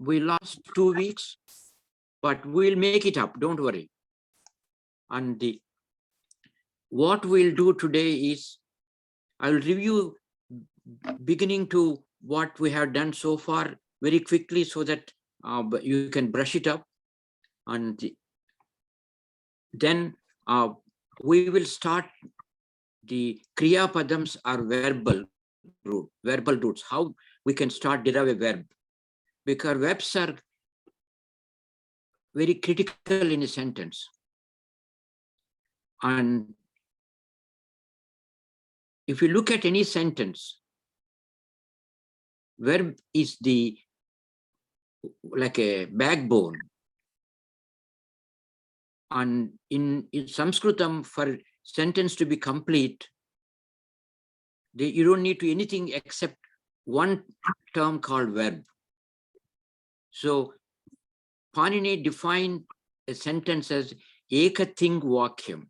we lost 2 weeks, but we'll make it up, don't worry. And what we'll do today is, I'll review beginning to what we have done so far very quickly so that you can brush it up. And then we will start the Kriya Padams are verbal roots, how we can start derive a verb. Because verbs are very critical in a sentence. And if you look at any sentence, verb is like a backbone. And in Sanskritam, for sentence to be complete, you don't need to anything except one term called verb. So Panini defined a sentence as ekating vakyam.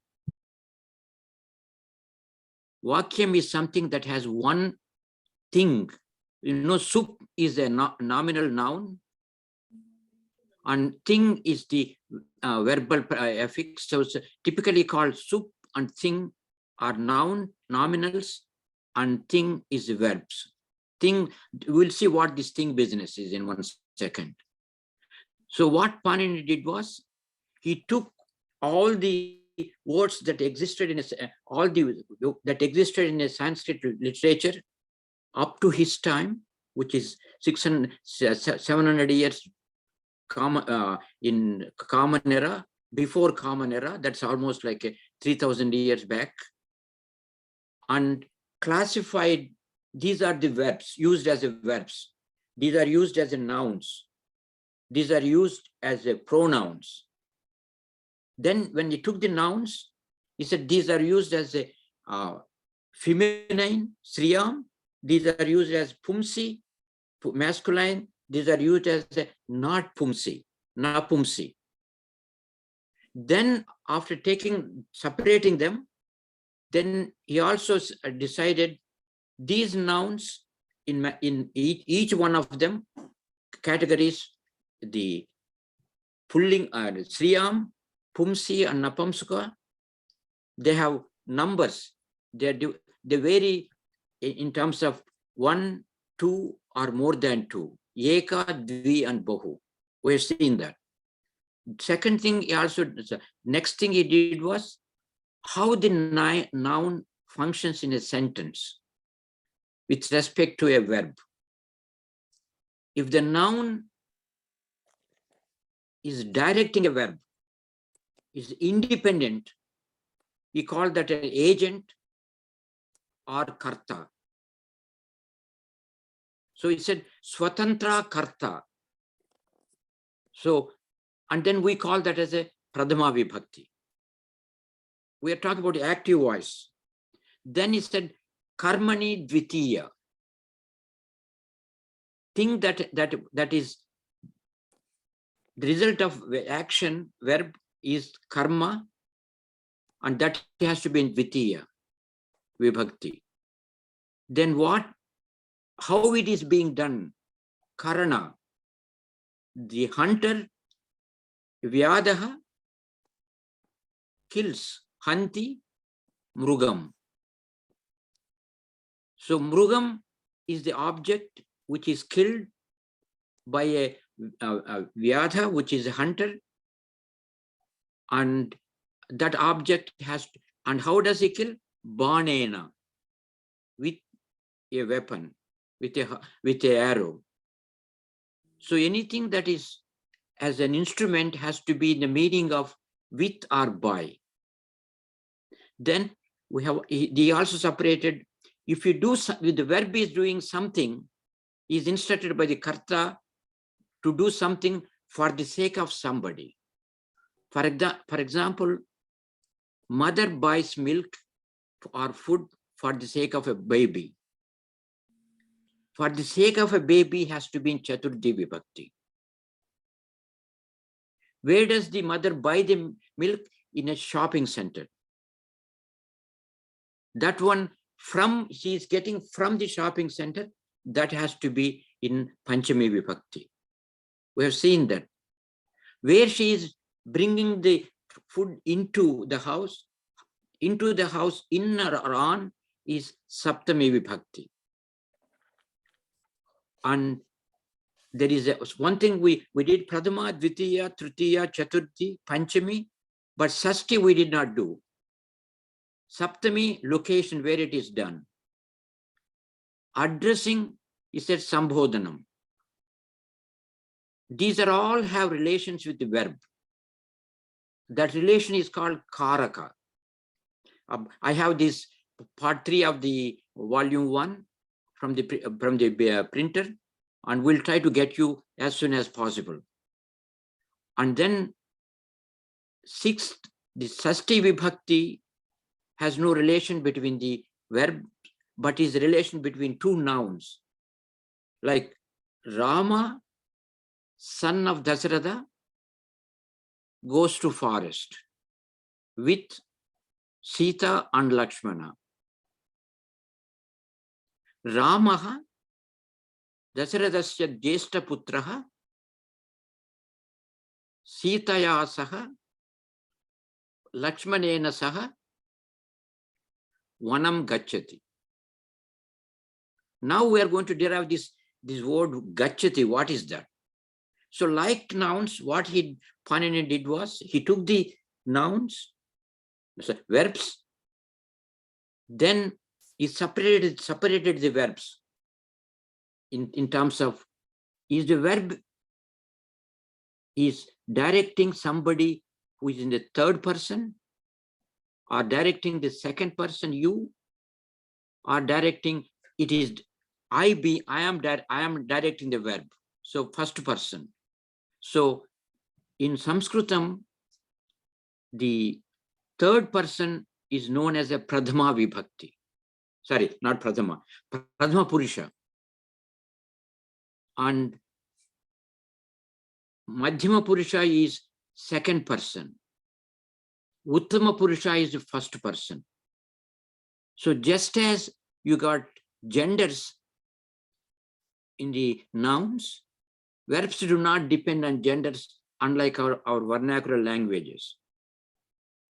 Vakyam is something that has one thing. You know, soup is a nominal noun, and thing is the verbal affix. So it's typically called soup and thing are nominals, and thing is verbs. Thing, we'll see what this thing business is in 1 second. So what Panini did was, he took all the words that existed in a Sanskrit literature up to his time, which is 700 years in Common Era, before Common Era, that's almost like 3,000 years back, and classified, these are the verbs, used as verbs. These are used as nouns. These are used as pronouns. Then when he took the nouns, he said these are used as feminine, Sriyam. These are used as Pumsi, masculine. These are used as not Pumsi, Napumsi. Then after separating them, then he also decided these nouns in each one of them categories, the pulling Sriyam, Pumsi and Napamsuka, they have numbers. They vary in terms of 1, 2, or more than 2. Eka, Dvi, and Bahu. We've seen that. Second thing, next thing he did was how the noun functions in a sentence with respect to a verb. If the noun is directing a verb, is independent, we call that an agent or karta. So he said swatantra karta. So, and then we call that as a pradhama vibhakti. We are talking about the active voice. Then he said karmani dvitiya. Thing that is the result of action, verb, is karma, and that has to be in dvitiya vibhakti. Then how it is being done? Karana, the hunter, vyadaha, kills, hanti, mrugam. So mrugam is the object which is killed by a vyadha, which is a hunter, and that object has to, and how does he kill? Banena, with a weapon, with a arrow. So anything that is as an instrument has to be in the meaning of with or by. Then he also separated, if you do, with the verb is doing something, is instructed by the karta to do something for the sake of somebody. For example, mother buys milk or food for the sake of a baby. For the sake of a baby has to be in Chaturthi Vibhakti. Where does the mother buy the milk? In a shopping center. That one she is getting from the shopping center, that has to be in Panchami Vibhakti. We have seen that. Where she is bringing the food into the house in or on is Saptami Vibhakti. And there is one thing we did Pradama, Dvitiya, Tritiya, Chaturthi, Panchami, but Sasti we did not do. Saptami, location where it is done. Addressing is at Sambodhanam. These are all have relations with the verb. That relation is called Karaka. I have this part 3 of the volume 1 from the printer, and we'll try to get you as soon as possible. And then 6th, the Sasti Vibhakti has no relation between the verb, but is a relation between two nouns. Like Rama, son of Dasharatha, goes to forest with Sita and Lakshmana. Ramaha, Dasarathasya Jyeshta Putraha, Sitaya Saha, Lakshmanena Saha, Vanam Gacchati. Now we are going to derive this word Gacchati. What is that? So like nouns, what Panini did was, he took the nouns, verbs, then he separated the verbs in terms of, is the verb is directing somebody who is in the third person, or directing the second person, you, or directing, it is I am directing the verb. So first person. So in Sanskritam, the third person is known as a Pradhama Vibhakti. Sorry, not Pradhama, Pradhama Purusha. And Madhyama Purusha is second person. Uttama Purusha is the first person. So just as you got genders in the nouns, verbs do not depend on genders, unlike our vernacular languages.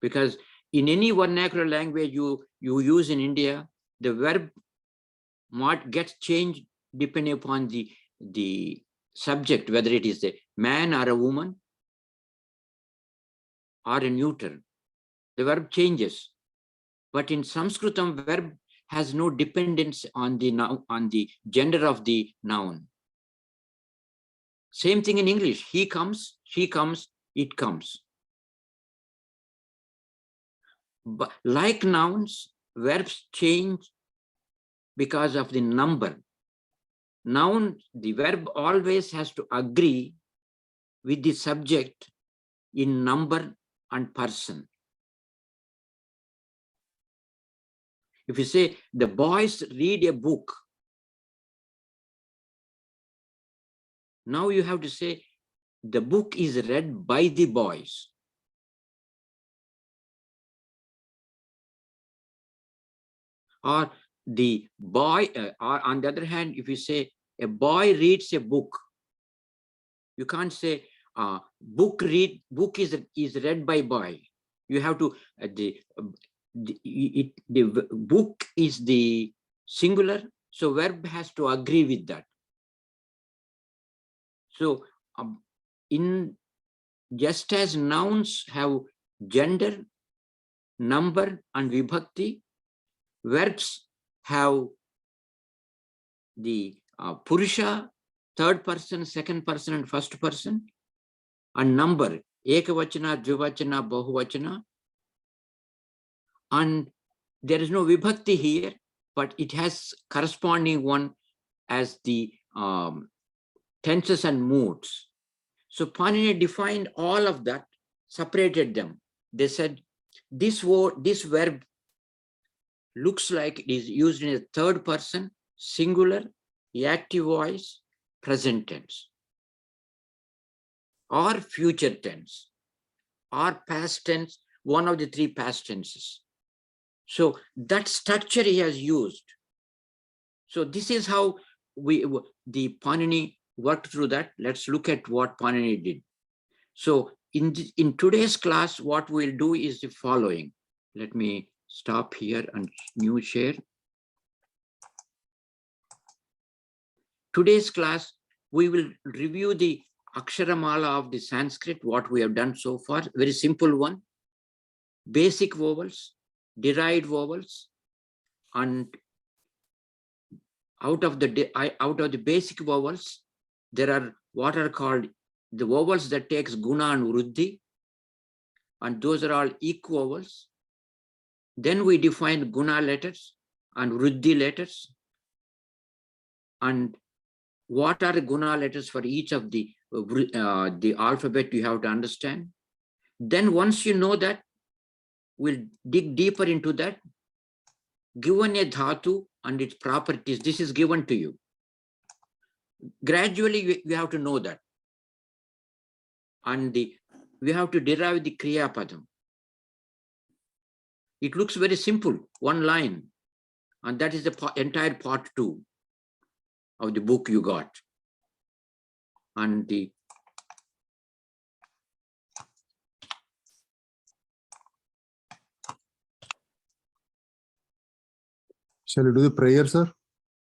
Because in any vernacular language you use in India, the verb gets changed depending upon the subject, whether it is a man or a woman or a neuter. The verb changes. But in Sanskritam, verb has no dependence on the gender of the noun. Same thing in English. He comes, she comes, it comes. But like nouns, verbs change because of the number. Noun, the verb always has to agree with the subject in number and person. If you say the boys read a book, now you have to say the book is read by the boys. Or the boy, or on the other hand, if you say a boy reads a book, you can't say book is read by boy. You have to the book is the singular, so verb has to agree with that. So just as nouns have gender, number, and vibhakti, verbs have the Purusha, third person, second person, and first person, and number, Ekavachana, Dvivachana, Bahuvachana. And there is no vibhakti here, but it has corresponding one as the tenses and moods. So Panini defined all of that, separated them. They said this verb looks like it is used in a third person, singular, active voice, present tense, or future tense, or past tense, one of the three past tenses. So that structure he has used. So this is how the Panini worked through that. Let's look at what Panini did. So in today's class, what we'll do is the following. Let me stop here and new share. Today's class, we will review the Aksharamala of the Sanskrit, what we have done so far. Very simple one. Basic vowels, derived vowels, and out of the basic vowels, there are what are called the vowels that takes guna and vruddhi, and those are all equivowels. Then we define guna letters and vruddhi letters, and what are the guna letters for each of the alphabet you have to understand. Then once you know that, we'll dig deeper into that. Given a dhatu and its properties, this is given to you. Gradually, we have to know that. And we have to derive the Kriya Padam. It looks very simple, one line. And that is the entire part 2 of the book you got. And shall we do the prayer, sir?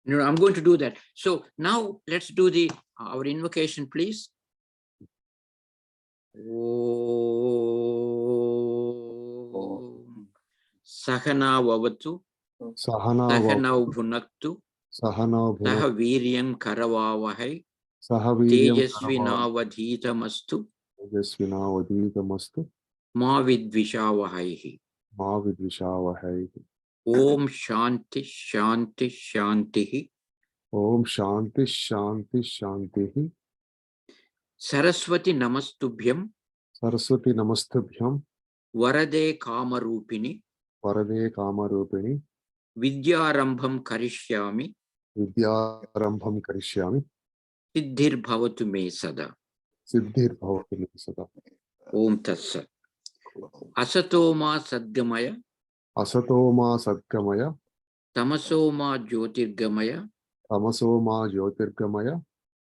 No, I'm going to do that. So now let's do our invocation, please. Om Sahana Vavatu Sahana Bhunaktu Saha Viryam Karavavahai Tejasvinavadhitamastu Ma Vidvishavahaihi. Om Shanti Shanti Shantihi. Om Shanti Shanti Shantihi. Saraswati Namastubhyam Saraswati Namastubhyam Varade Kamarupini Varade Kamarupini Vidyarambham Karishyami Vidyarambham Karishyami Siddhir Bhavatu Me Sada. Siddhir Bhavatu Me Sada. Om Tatsat. Asatoma Sadgamaya Asatoma Sadgamaya Tamasoma Jyotirgamaya Tamasoma Jyotirgamaya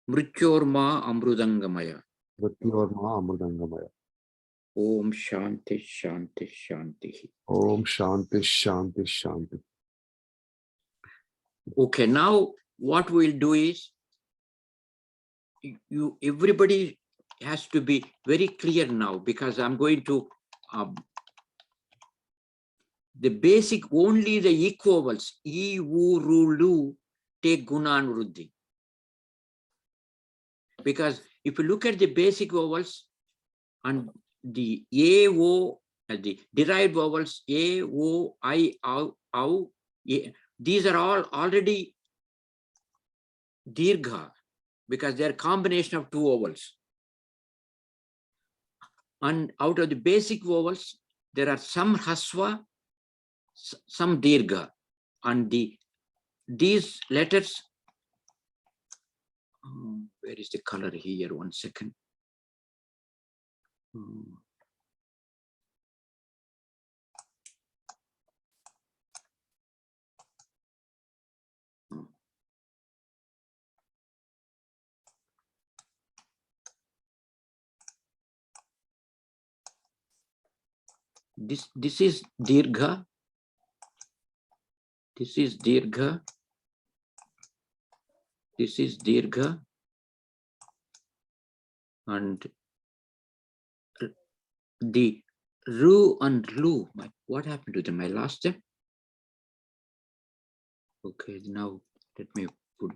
Mrityorma Amrudangamaya. Mrityorma Amrudangamaya. Om Shanti Shanti Shanti. Om Shanti Shanti Shanti. Okay, now what we'll do is, everybody has to be very clear now, because I'm going to the basic, only the equivowels e, u, ru, lu take guna and vruddhi. Because if you look at the basic vowels and the a, o, the derived vowels a, o, I, au, these are all already dirgha, because they are a combination of 2 vowels. And out of the basic vowels, there are some hasva, some dirgha, and these letters. Where is the color here? 1 second. This is dirgha. This is dirgha. This is dirgha. And the ru and lu, what happened to them? I lost them. Okay, now let me put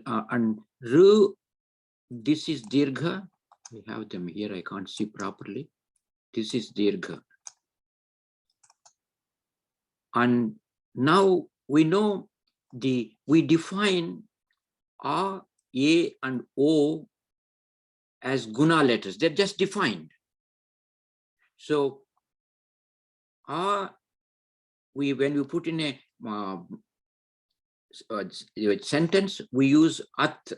and ru, this is dirgha. We have them here, I can't see properly. This is dirgha. And now we know we define A, A and O as guna letters. They're just defined. So when we put in a sentence, we use at,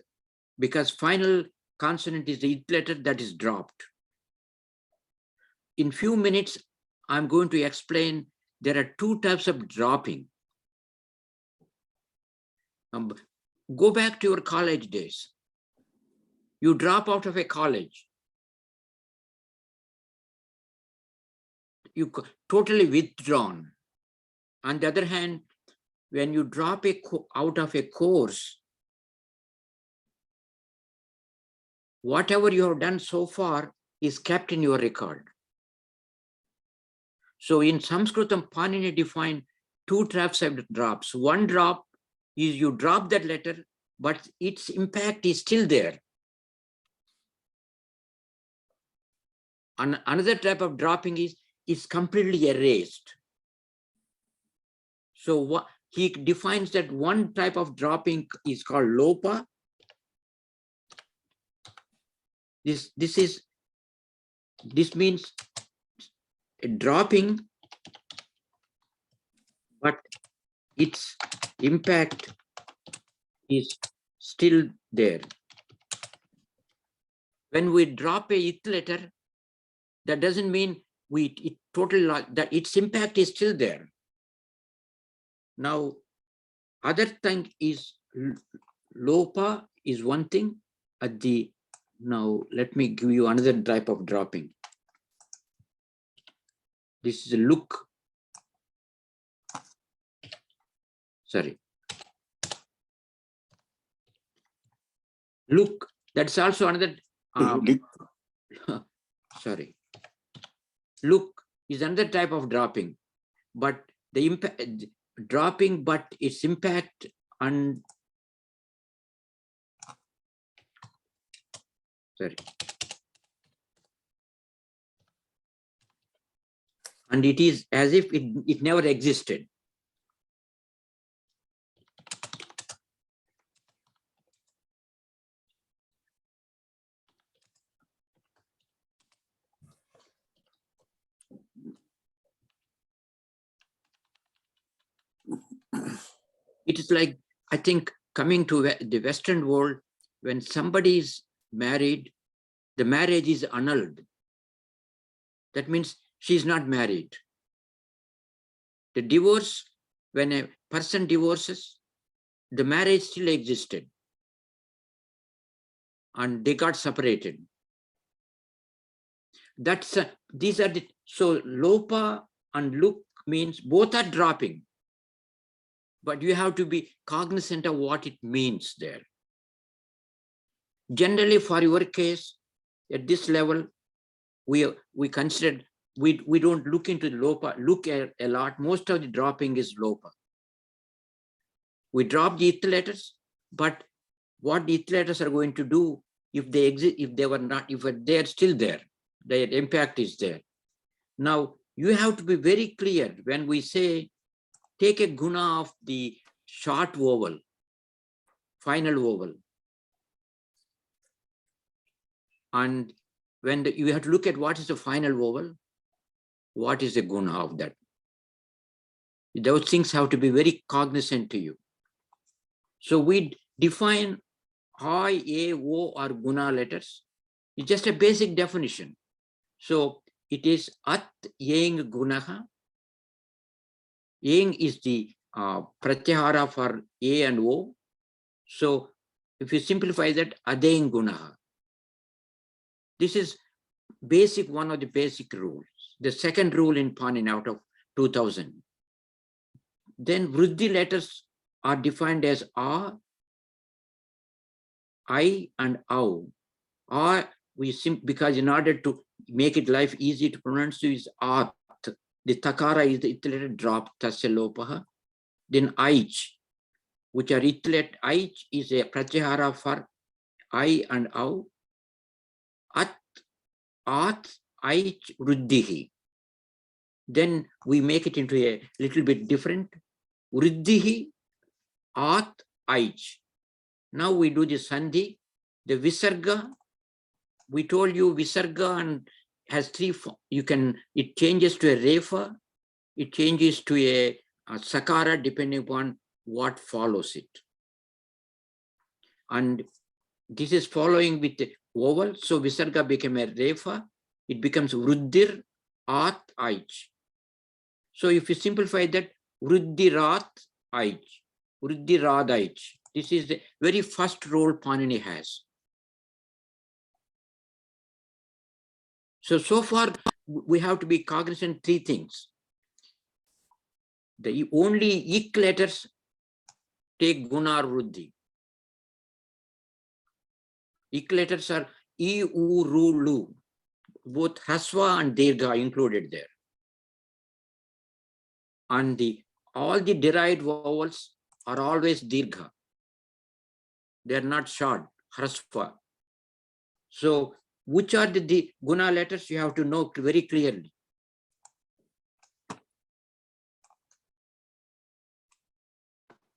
because final consonant is the it letter that is dropped. In few minutes, I'm going to explain there are 2 types of dropping. Go back to your college days. You drop out of a college. You totally withdrawn. On the other hand, when you drop out of a course, whatever you have done so far is kept in your record. So in Sanskritam, Panini defined two types of drops. One drop is you drop that letter, but its impact is still there. And another type of dropping is completely erased. So what he defines that one type of dropping is called lopa. This means a dropping, but its impact is still there. When we drop a it letter, that doesn't mean that its impact is still there. Now, other thing is lopa is one thing. Now let me give you another type of dropping. This is a look. Sorry. Look, that's also another. Sorry. Look is another type of dropping, but the impact dropping, but its impact and sorry. And it is as if it never existed. It is like, I think, coming to the Western world, when somebody is married, the marriage is annulled. That means she is not married. The divorce, when a person divorces, the marriage still existed and they got separated. These are the, so lopa and look means both are dropping, but you have to be cognizant of what it means there. Generally, for your case, at this level, we considered, we don't look into the lopa, look a lot. Most of the dropping is lopa. We drop the it letters, but what the it letters are going to do, if they exist, if they were not, if they are still there, their impact is there. Now, you have to be very clear when we say, take a guna of the short vowel, final vowel. And when you have to look at what is the final vowel, what is the guna of that? Those things have to be very cognizant to you. So we define I, A, O are guna letters. It's just a basic definition. So it is at yang gunaha. Yang is the pratyahara for A and O. So if you simplify that, adeng gunaha. This is basic, one of the basic rules. The second rule in Panini out of 2000. Then Vruddhi letters are defined as A, I, and Au. A, because in order to make it life easy to pronounce, is At. The takara is the ithlet drop, tasya lopaha. Then Aich, which are ithlet. Aich is a pratyahara for I and Au. At, Aich, Vruddhihi. Then we make it into a little bit different. Vruddhihi, At, Aich. Now we do the sandhi. The visarga, we told you visarga and has three, it changes to a refa, it changes to a sakara depending upon what follows it. And this is following with the vowel, so visarga became a refa, it becomes vruddhir, at, aich. So if you simplify that, vruddhirat, aich, vruddhirad, aich. This is the very first role Panini has. So far, we have to be cognizant three things. The only ik letters take guna or vruddhi. Ik letters are I, U, Ru, Lu. Both Haswa and Dirgha included there. And all the derived vowels are always Dirgha. They are not short, Haswa. So which are the guna letters you have to know very clearly.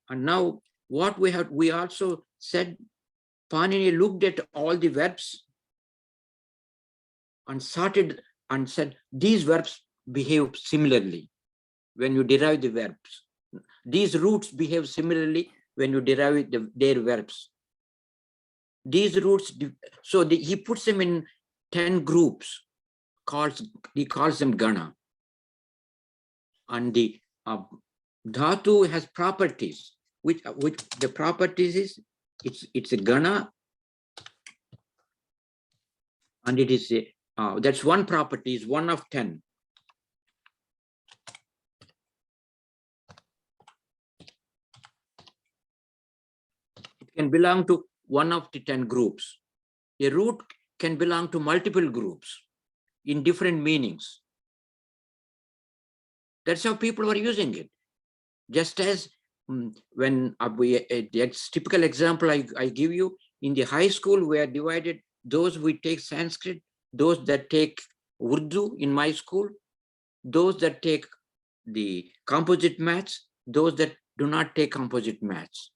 And now what we also said, Panini looked at all the verbs and sorted and said, these verbs behave similarly when you derive the verbs. These roots behave similarly when you derive their verbs. These roots, so he puts them in 10 groups, he calls them Gana. And the Dhatu has properties, which the properties is, it's a Gana, and it is a, that's one property, is 1 of 10. It can belong to one of the 10 groups. A root can belong to multiple groups in different meanings. That's how people were using it. Just as when the typical example I give you, in the high school, we are divided, those who take Sanskrit, those that take Urdu in my school, those that take the composite maths, those that do not take composite maths.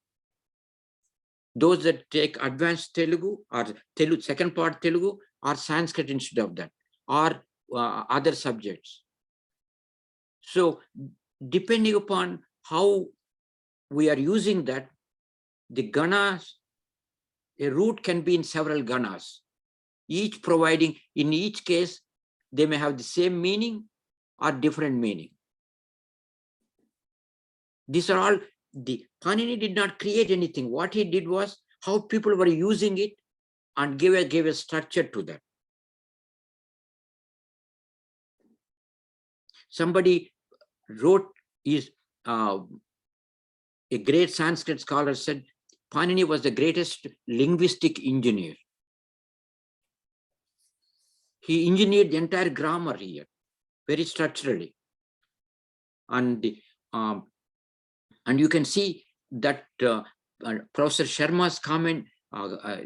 Those that take advanced Telugu or Telugu, second part Telugu, or Sanskrit instead of that, or other subjects. So depending upon how we are using that, the ganas, a root can be in several ganas, each providing, in each case, they may have the same meaning or different meaning. These are all, the Panini did not create anything. What he did was how people were using it and gave a structure to that. Somebody wrote, a great Sanskrit scholar said, Panini was the greatest linguistic engineer. He engineered the entire grammar here, very structurally. And you can see that Professor Sharma's comment,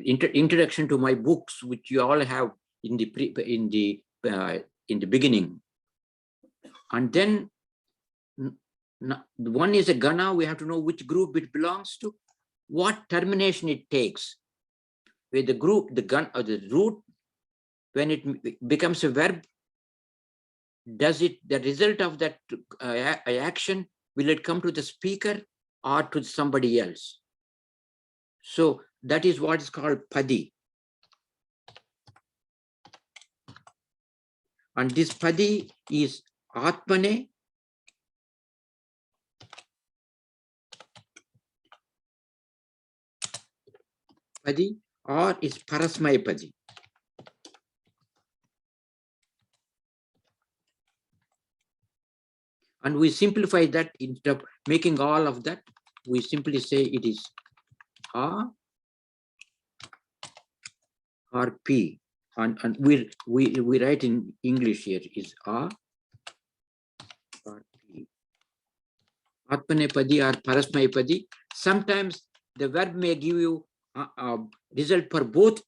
introduction to my books, which you all have in the beginning. And then one is a Gana, we have to know which group it belongs to, what termination it takes. With the group, the gun or the root, when it becomes a verb, does it, the result of that action, will it come to the speaker or to somebody else? So that is what is called Padi. And this Padi is Atmane, Padi, or is Parasmaya Padi. And we simplify that, instead of making all of that, we simply say it is A or P. And we write in English here is A or P. Atmanepadi or Parasmayapadi. Sometimes the verb may give you a result for both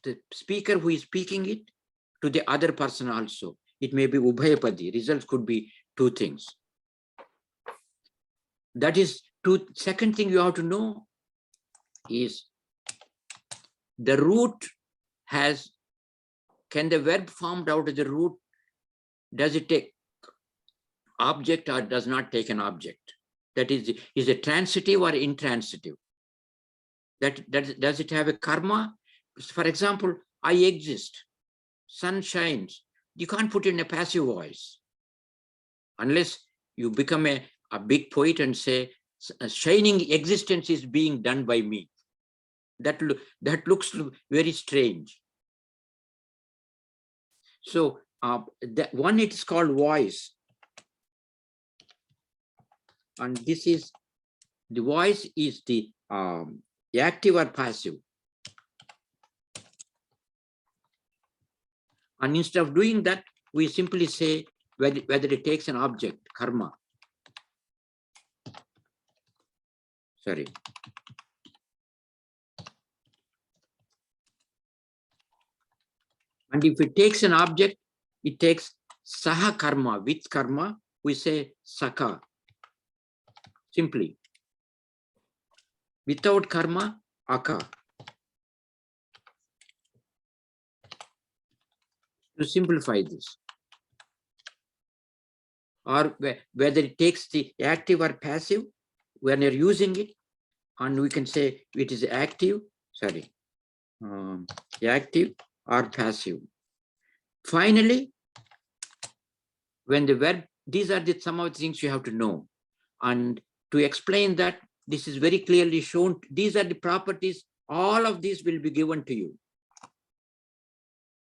the speaker who is speaking it to the other person also. It may be Ubhayapadi. Results could be two things. That is second thing you have to know is the root has, can the verb formed out of the root, does it take object or does not take an object? That is it transitive or intransitive? Does it have a karma? For example, I exist, sun shines. You can't put in a passive voice unless you become a big poet and say, shining existence is being done by me. That looks very strange. So that one, it is called voice. And this is, the voice is the active or passive. And instead of doing that, we simply say whether it takes an object, karma. Sorry. And if it takes an object, it takes saha karma. With karma, we say saka. Simply. Without karma, aka. To simplify this. Or whether it takes the active or passive, when you're using it, and we can say it is active, sorry, active or passive. Finally, when the verb, these are some of the things you have to know. And to explain that, this is very clearly shown. These are the properties. All of these will be given to you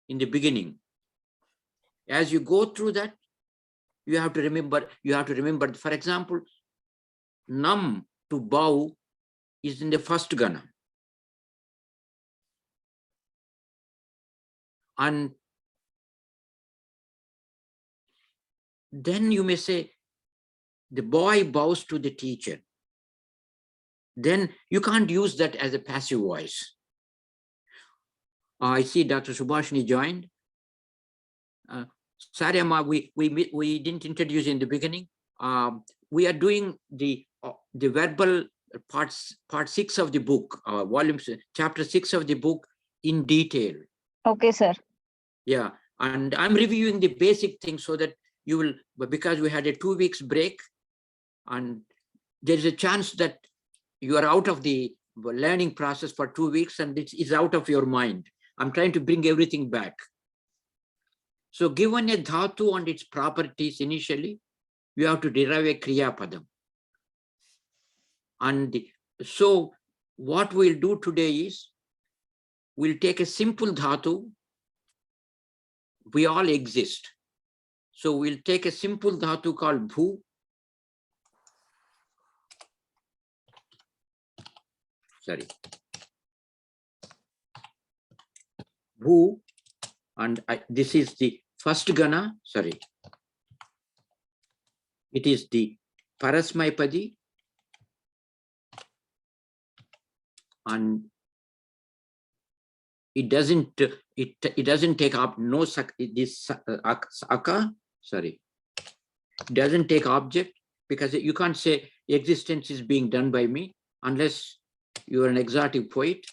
in the beginning. As you go through that, you have to remember, for example, nam, to bow, is in the first gana. And then you may say, the boy bows to the teacher. Then you can't use that as a passive voice. I see Dr. Subhashini joined. Sorry, Amma, we didn't introduce in the beginning. We are doing the verbal part 6 of the book, chapter 6 of the book in detail. Okay, sir. Yeah, and I'm reviewing the basic things so that you will, because we had a 2 weeks break, and there is a chance that you are out of the learning process for 2 weeks and it is out of your mind. I'm trying to bring everything back. So given a dhatu and its properties initially, you have to derive a kriya padam. And so what we'll do today is, we'll take a simple dhatu. We all exist. So we'll take a simple dhatu called bhu. Sorry. Bhu. And this is the first gana, sorry. It is the parasmaipadi. And it doesn't take up this aka, sorry. It doesn't take object, because you can't say existence is being done by me unless you are an exotic poet.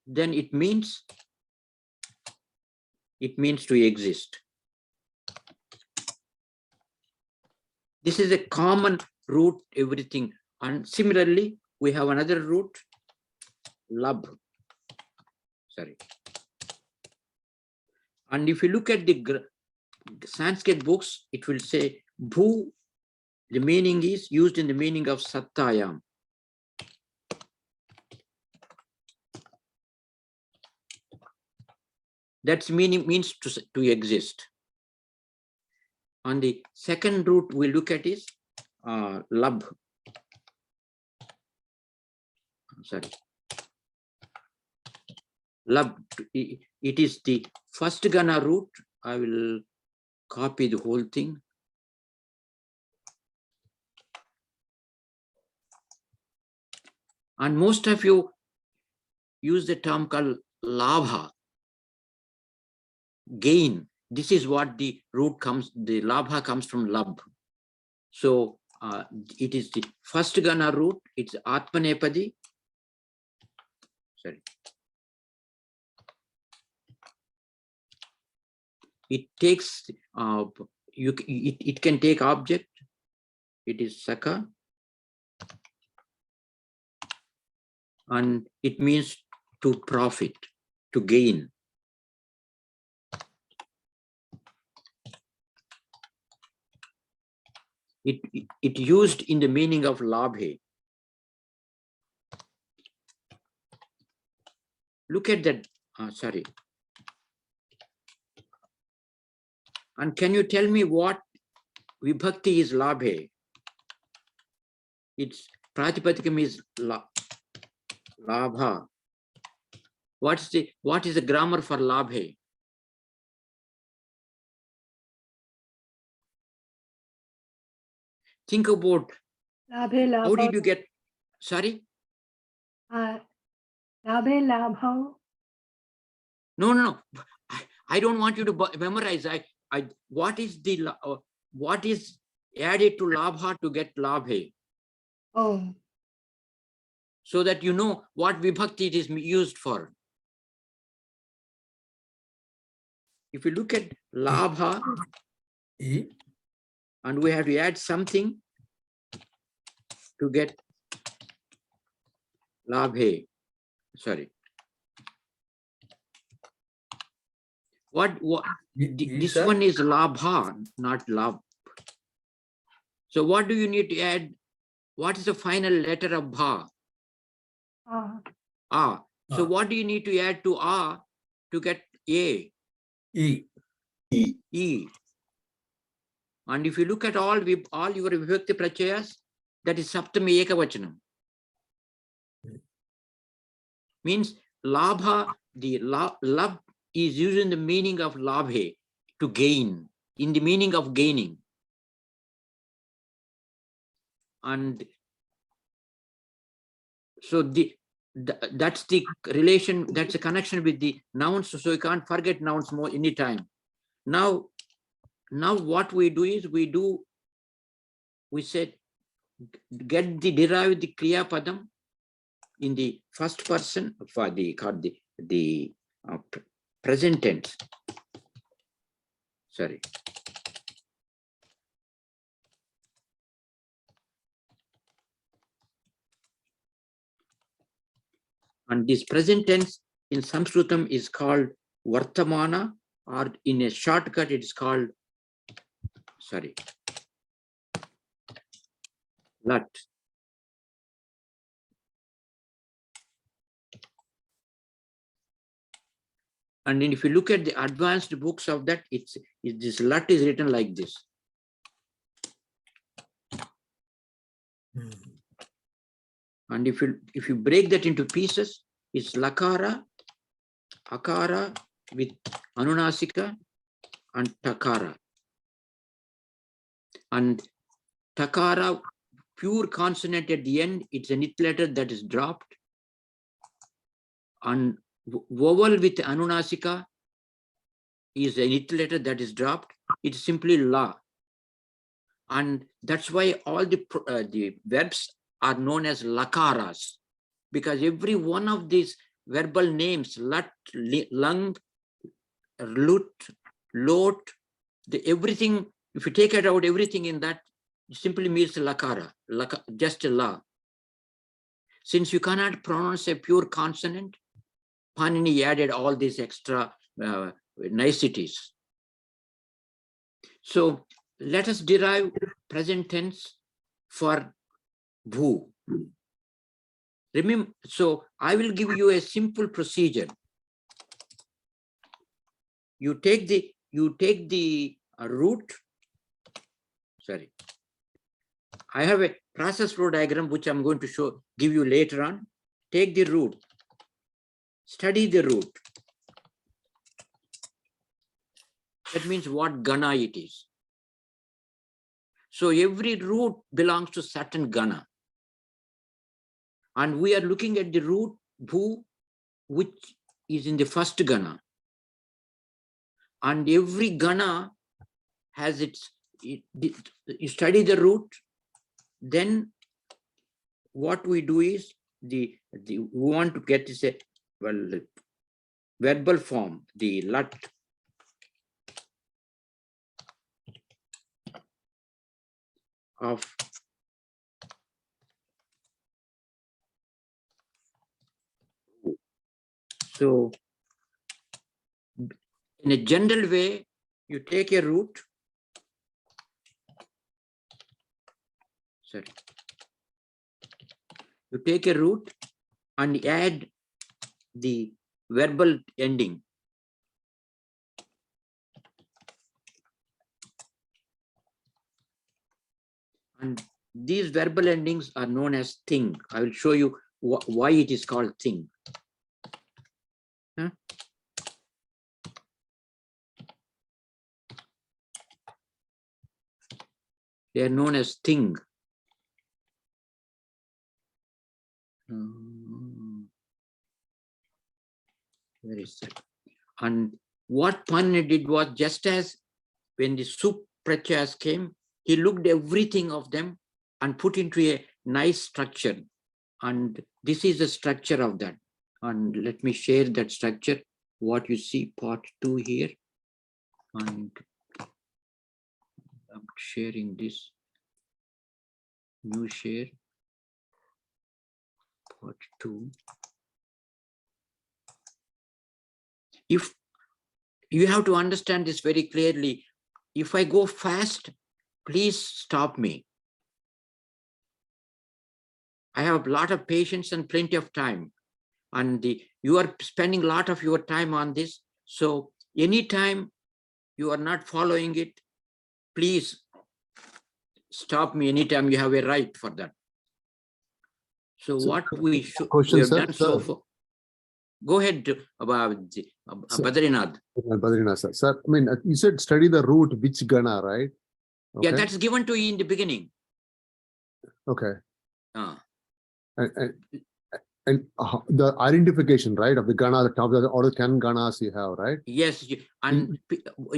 Then it means to exist. This is a common root, everything. And similarly, we have another root, lab. Sorry. And if you look at the Sanskrit books, it will say bhu, the meaning is used in the meaning of sattayam. That's meaning means to exist. On the second root we look at is lab. Sorry. Lab, it is the first gana root. I will copy the whole thing. And most of you use the term called labha, gain. This is what the root comes, the labha comes from lab. So it is the first gana root, it's atmanepadi. Sorry. It takes, it can take object, it is saka. And it means to profit, to gain. It used in the meaning of labhe. Look at that. Sorry. And can you tell me what vibhakti is labhe? Its pratipadikam is labha. What is the grammar for labhe? Think about how did you get, sorry? Labhe labho. No. I don't want you to memorize. What is added to labha to get labhe? Oh. So that you know what vibhakti it is used for. If you look at labha, and we have to add something to get labhe. Sorry. This one is labha, not lab. So what do you need to add? What is the final letter of bha? Ah. So what do you need to add to a to get a? E. And if you look at all your vibhakti prachayas, that is saptami ekavachanam. Means labha, the lab is used in the meaning of labhe, to gain, in the meaning of gaining. And so that's the relation, that's a connection with the nouns, so you can't forget nouns more anytime. Now what we do is we said get the derive the kriya padam in the first person for the present tense. Sorry. And this present tense in Sanskritam is called Vartamana, or in a shortcut it is called, sorry, Lat. And then if you look at the advanced books of that, this Lat is written like this. And if you break that into pieces, it's Lakara, Akara with Anunasika and Takara. And Takara, pure consonant at the end, it's a nit letter that is dropped. And vowel with Anunasika is a nit letter that is dropped. It's simply La. And that's why all the verbs are known as Lakaras, because every one of these verbal names, Lat, Lung, Lut, Lot, everything, if you take it out, everything in that simply means Lakara, just a La. Since you cannot pronounce a pure consonant, Panini added all these extra niceties. So let us derive present tense for bhu. Remember, so I will give you a simple procedure. You take the root. Sorry, I have a process flow diagram which I'm going to give you later on. Take the root, study the root. That means what gana it is. So every root belongs to certain gana. And we are looking at the root bhu, which is in the first gana. And every gana has you study the root, then what we do is we want to get this verbal form, the lat. Of so in a general way, you take a root. Sorry. You take a root and add the verbal ending. And these verbal endings are known as thing. I will show you why it is called thing. Huh? They are known as thing. Where is that? And what Panini did was, just as when the Suprachas came, he looked everything of them and put into a nice structure. And this is the structure of that. And let me share that structure. What you see, part 2 here. And I'm sharing this. New share. Part 2. If you have to understand this very clearly, if I go fast, please stop me. I have a lot of patience and plenty of time, and you are spending a lot of your time on this. So anytime you are not following it, please stop me anytime. You have a right for that. So what we have done so far. Go ahead, Badrinath. Badrinath, sir. Sir, I mean, you said study the root, which gana, right? Okay. Yeah, that's given to you in the beginning. Okay. And the identification, right, of the gana, the top of all the 10 ganas you have, right? Yes, and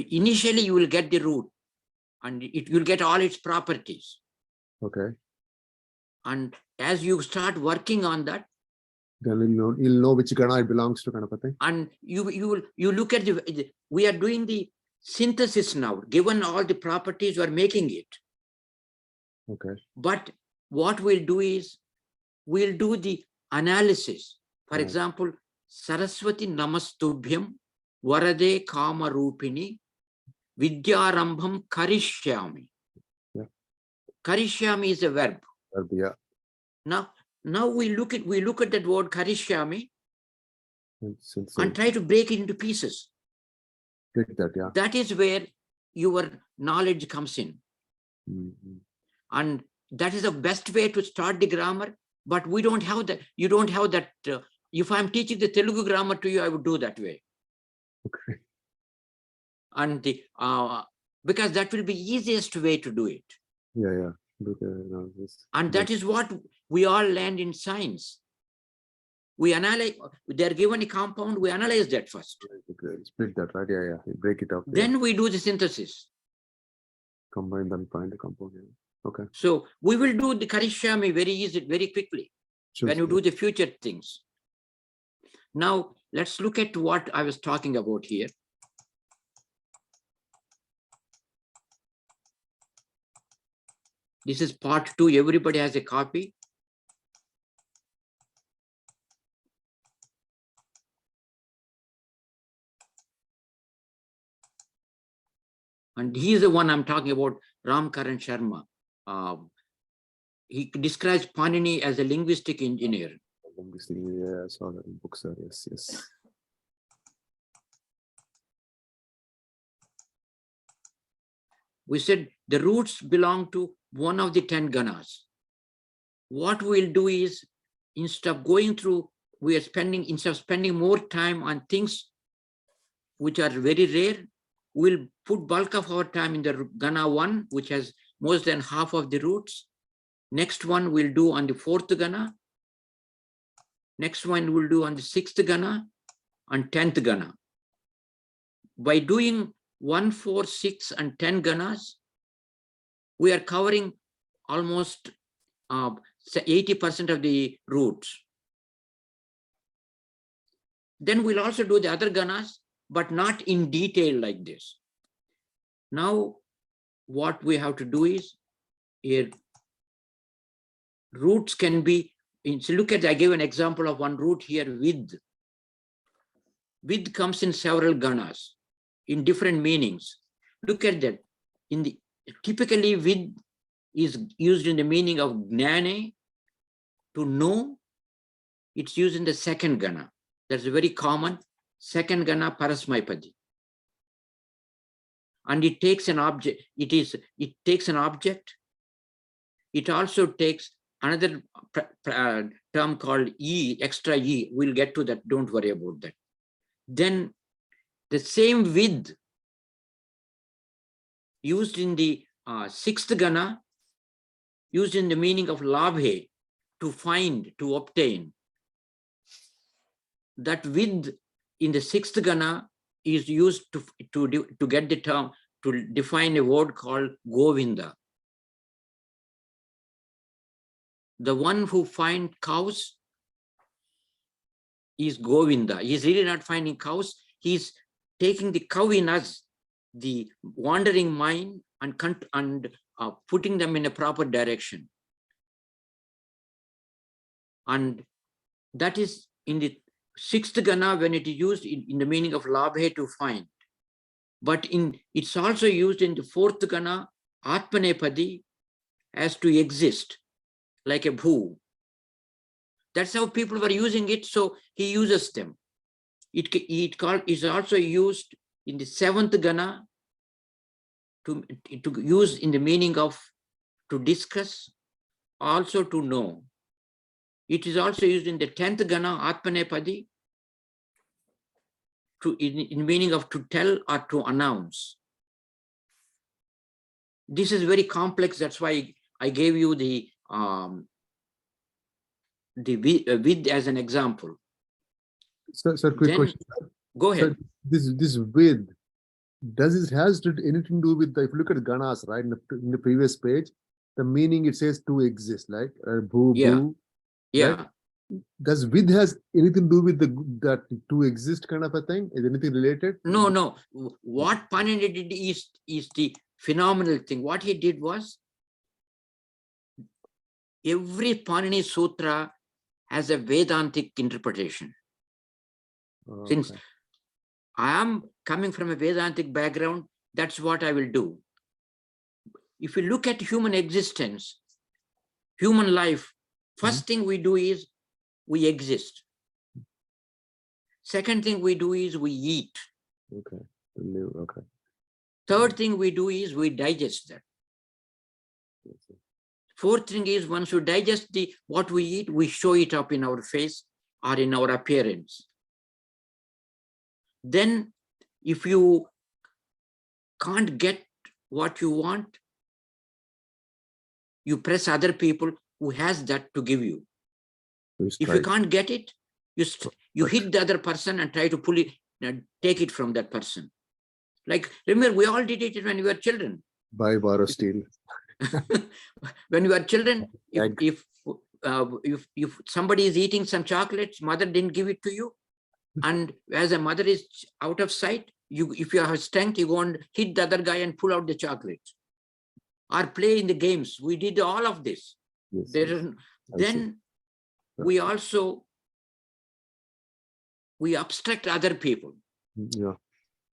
initially you will get the root, and it will get all its properties. Okay. And as you start working on that, then you'll know which gana it belongs to, kind of a thing. And you look at we are doing the synthesis now. Given all the properties, we are making it. Okay. But what we'll do is, we'll do the analysis. For example, Saraswati Namastubhyam Varade Kama Rupini Vidyarambham Karishyami. Yeah. Karishyami is a verb. Yeah. Now we look at that word Karishyami and try to break it into pieces. Break that, yeah. That is where your knowledge comes in. And that is the best way to start the grammar. But we don't have that. You don't have that. If I'm teaching the Telugu grammar to you, I would do that way. Okay. And because that will be easiest way to do it. Yeah. And that is what we all learned in science. We analyze, they're given a compound, we analyze that first. Okay. Split that, right? Yeah. You break it up. Then we do the synthesis. Combine them, find the compound. Yeah. Okay. So we will do the Karishyami very easy, very quickly, when you do the future things. Now, let's look at what I was talking about here. This is part 2. Everybody has a copy. And he is the one I'm talking about, Ram Karan Sharma. He describes Panini as a linguistic engineer. Yeah, I saw that in books. Yes. We said the roots belong to one of the 10 ganas. What we'll do is, instead of going through, instead of spending more time on things which are very rare, we'll put bulk of our time in the Gana 1, which has more than half of the roots. Next one we'll do on the 4th Gana. Next one we'll do on the 6th Gana and 10th Gana. By doing 1, 4, 6, and 10 Ganas, we are covering almost 80% of the roots. Then we'll also do the other Ganas, but not in detail like this. Now, what we have to do is, here, roots can be, so look at, I gave an example of one root here, with. With comes in several Ganas, in different meanings. Look at that. Typically, with is used in the meaning of gnane, to know. It's used in the 2nd Gana. That's a very common. Second gana parasmaipadi. And it takes an object. It takes an object. It also takes another term called E, extra E. We'll get to that. Don't worry about that. Then the same with used in the sixth gana, used in the meaning of labhe, to find, to obtain. That with in the sixth gana is used to get the term, to define a word called Govinda. The one who finds cows is Govinda. He's really not finding cows. He's taking the cow in us, the wandering mind, and putting them in a proper direction. And that is in the sixth gana when it is used in the meaning of labhe, to find. But it's also used in the fourth gana, atmanepadi, as to exist, like a bhu. That's how people were using it, so he uses them. It is also used in the seventh gana to use in the meaning of to discuss, also to know. It is also used in the 10th gana, atmanepadi, in meaning of to tell or to announce. This is very complex. That's why I gave you the with as an example. Sir, quick question. Go ahead. Sir, this with, does it has to anything to do with if you look at ganas, right, in the previous page, the meaning it says to exist, like bhu, Yeah. bhu. Yeah. Right? Does with has anything to do with that to exist kind of a thing? Is anything related? No. What Panini did is the phenomenal thing. What he did was, every Panini Sutra has a Vedantic interpretation. Okay. Since I am coming from a Vedantic background, that's what I will do. If you look at human existence, human life, first thing we do is we exist. Second thing we do is we eat. Okay. Okay. Third thing we do is we digest that. Fourth thing is, once you digest what we eat, we show it up in our face or in our appearance. Then if you can't get what you want, you press other people who has that to give you. If you can't get it, you hit the other person and try to pull it, take it from that person. Like, remember, we all did it when we were children. Buy, borrow, steal. When we were children, if somebody is eating some chocolates, mother didn't give it to you, and as a mother is out of sight, if you have strength, you go and hit the other guy and pull out the chocolate, or play in the games. We did all of this. Yes, Then we also abstract other people. Yeah,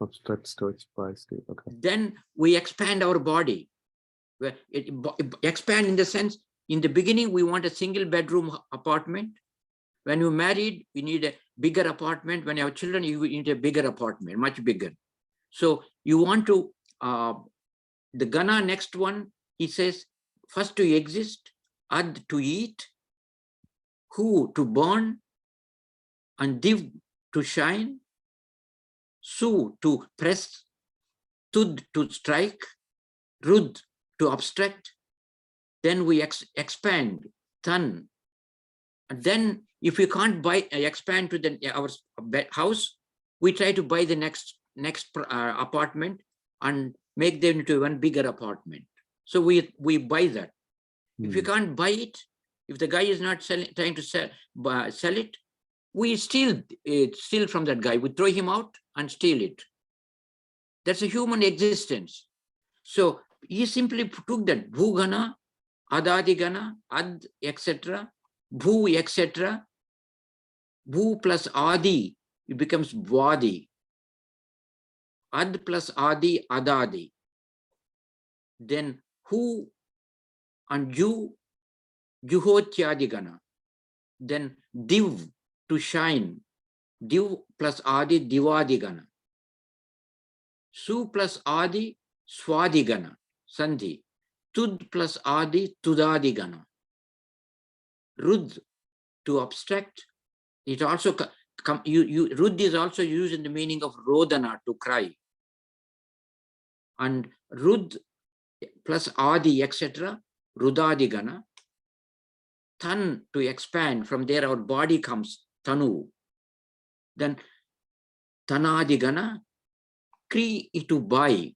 abstract storage by state. Okay. Then we expand our body. Expand in the sense, in the beginning, we want a single bedroom apartment. When you're married, you need a bigger apartment. When you have children, you need a bigger apartment, much bigger. So you want to, the Gana next one, he says, first to exist, Ad to eat, Hu to burn, and Div to shine, Su to press, Tud to strike, Rud to abstract. Then we expand, Tan. And then if we can't expand to our house, we try to buy the next apartment and make them into one bigger apartment. So we buy that. If you can't buy it, if the guy is not trying to sell it, we steal from that guy. We throw him out and steal it. That's a human existence. So he simply took that Bhugana, Adadigana, Ad, etc., Bhu, etc. Bhu plus Adi, it becomes Vadi. Ad plus Adi, Adadi. Then Hu and Ju, Juhotyadigana. Then Div to shine. Div plus Adi, Divadigana. Su plus Adi, Swadigana, Sandhi. Tud plus Adi, Tudadigana. Rud, to abstract, it also Rud is also used in the meaning of Rodana, to cry. And Rud plus Adi, etc., Rudadigana. Tan, to expand, from there our body comes, Tanu. Then Tanadigana, Kri, to buy.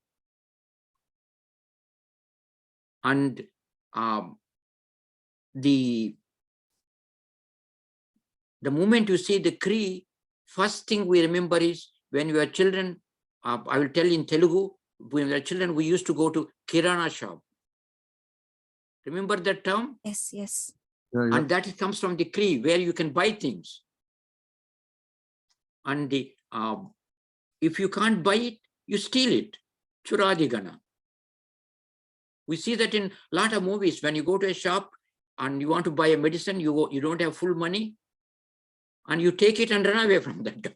And the moment you see the Kri, first thing we remember is when we were children, I will tell in Telugu, when we were children, we used to go to Kirana shop. Remember that term? Yes, yes. Yeah, yeah. And that comes from the Kri, where you can buy things. And the if you can't buy it, you steal it. Churadigana. We see that in a lot of movies. When you go to a shop and you want to buy a medicine, you don't have full money, and you take it and run away from that guy.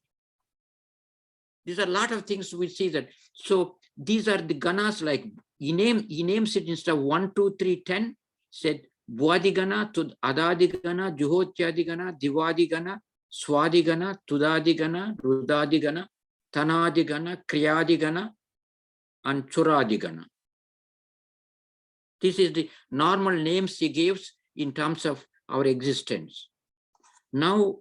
These are a lot of things we see that. So these are the ganas, like he names it instead of 1, 2, 3, 10, said Bhuadigana, Tud Adadigana, Juhotyadigana, Divadigana, Swadigana, Tudadigana, Rudadigana, Tanadigana, Kriyadigana, and Churadigana. This is the normal names he gives in terms of our existence. Now,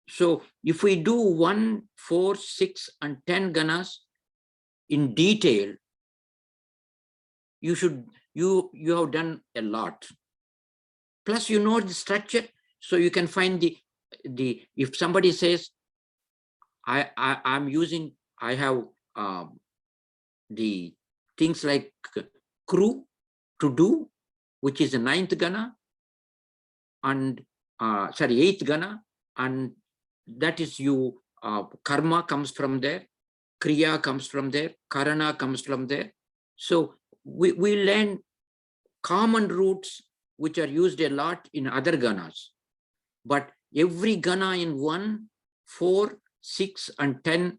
so if we do 1, 4, 6, and 10 ganas in detail, you have done a lot. Plus, you know the structure, so you can find the if somebody says, I have the things like kru, to do, which is the 9th gana, and 8th gana, and that is karma comes from there, kriya comes from there, karana comes from there. So we learn common roots which are used a lot in other ganas, but every gana in 1, 4, 6, and 10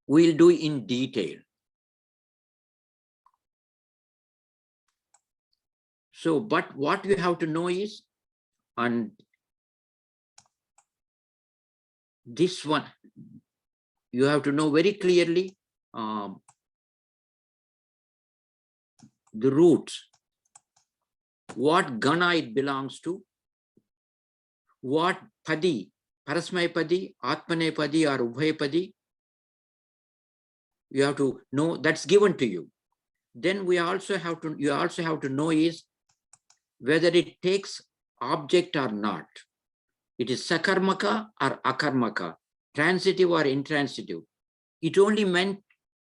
we'll do in detail. So, but what you have to know is, and this one, you have to know very clearly the roots, what gana it belongs to, what padi, parasmayapadi, atmanepadi, or ubhayapadi, you have to know, that's given to you. Then you also have to know is whether it takes object or not. It is sakarmaka or akarmaka, transitive or intransitive. It only meant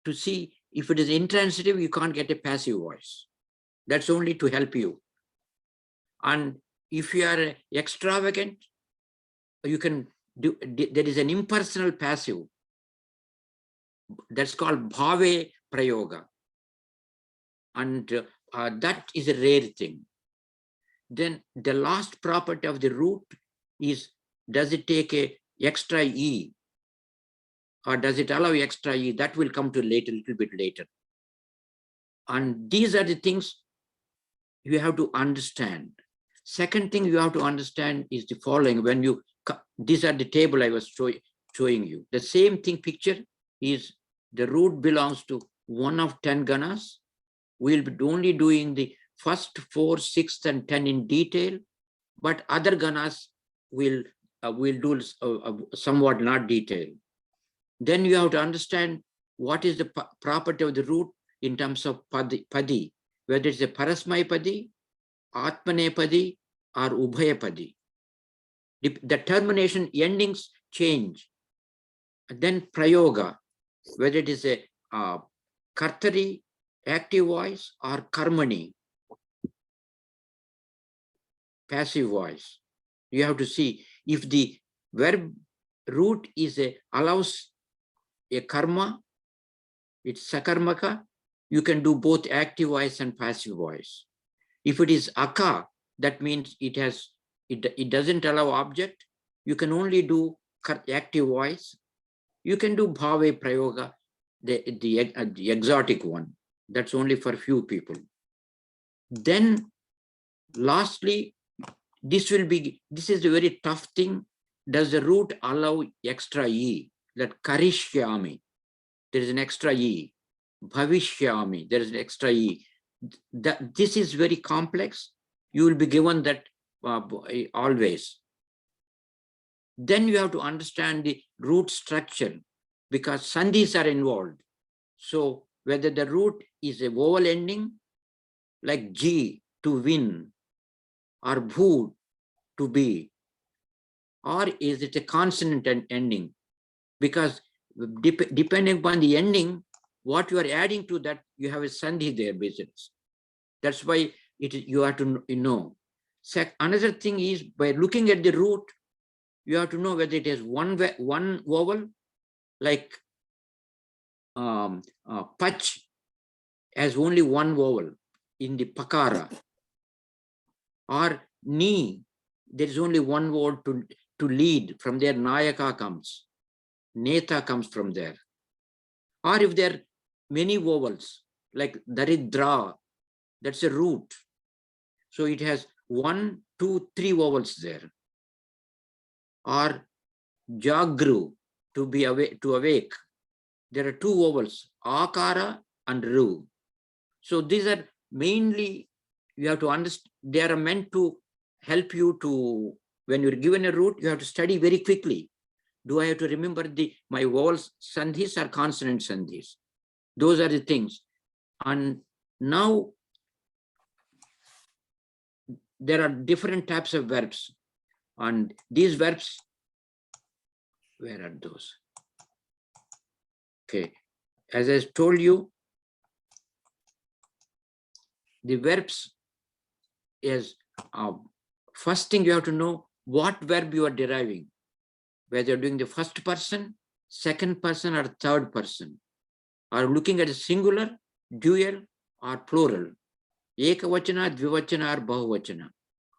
to see if it is intransitive, you can't get a passive voice. That's only to help you. And if you are extravagant, you can do, there is an impersonal passive. That's called bhave prayoga. And that is a rare thing. Then the last property of the root is, does it take a extra E, or does it allow extra E? That will come to later, little bit later. And these are the things you have to understand. Second thing you have to understand is the following. When you, these are the table I was showing you. The same thing picture is the root belongs to one of 10 ganas. We'll be only doing the first 4, 6, and 10 in detail, but other ganas will do somewhat not detail. Then you have to understand what is the property of the root in terms of padi, whether it's a parasmayapadi, atmanepadi, or ubhayapadi. The termination endings change. And then prayoga, whether it is a kartari, active voice, or karmani, passive voice. You have to see if the verb root is allows a karma, it's sakarmaka, you can do both active voice and passive voice. If it is aka, that means it doesn't allow object, you can only do active voice. You can do bhave prayoga, the exotic one. That's only for few people. Then lastly, this is a very tough thing. Does the root allow extra E? That karishyami, there is an extra E. Bhavishyami, there is an extra E. This is very complex. You will be given that always. Then you have to understand the root structure because sandhis are involved. So whether the root is a vowel ending like G to win or bhu to be, or is it a consonant ending? Because depending upon the ending, what you are adding to that, you have a sandhi there basically. That's why you have to know. Another thing is by looking at the root, you have to know whether it is one vowel, like pach has only one vowel in the pakara, or ni, there is only one word to lead. From there, nayaka comes, neta comes from there. Or if there are many vowels, like daridra, that's a root. So it has 1, 2, 3 vowels there. Or jagru, to awake. There are 2 vowels, akara and ru. So these are mainly, you have to understand, they are meant to help you to, when you're given a root, you have to study very quickly. Do I have to remember my vowels sandhis or consonant sandhis? Those are the things. And now there are different types of verbs. And these verbs, where are those? Okay, as I told you, the verbs is, first thing you have to know what verb you are deriving, whether you're doing the first person, second person, or third person, or looking at a singular, dual, or plural, ekavachana, dvivachana, or bahuvachana.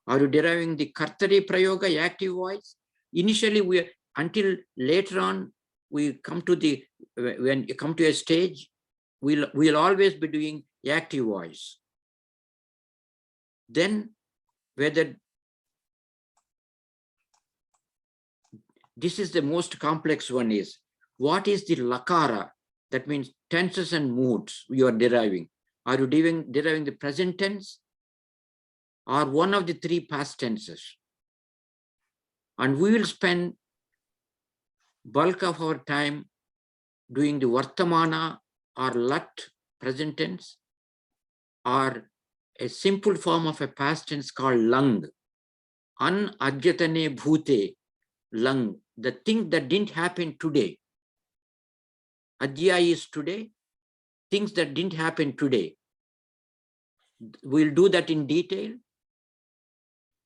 Are you deriving the kartari prayoga, active voice? Initially, until later on, we come to when you come to a stage, we'll always be doing active voice. Then whether this is the most complex one is, what is the lakara? That means tenses and moods you are deriving. Are you deriving the present tense or one of the 3 past tenses? And we will spend bulk of our time doing the vartamana or lat present tense, or a simple form of a past tense called lang. An ajyatane bhute, lang, the thing that didn't happen today. Adya is today, things that didn't happen today. We'll do that in detail.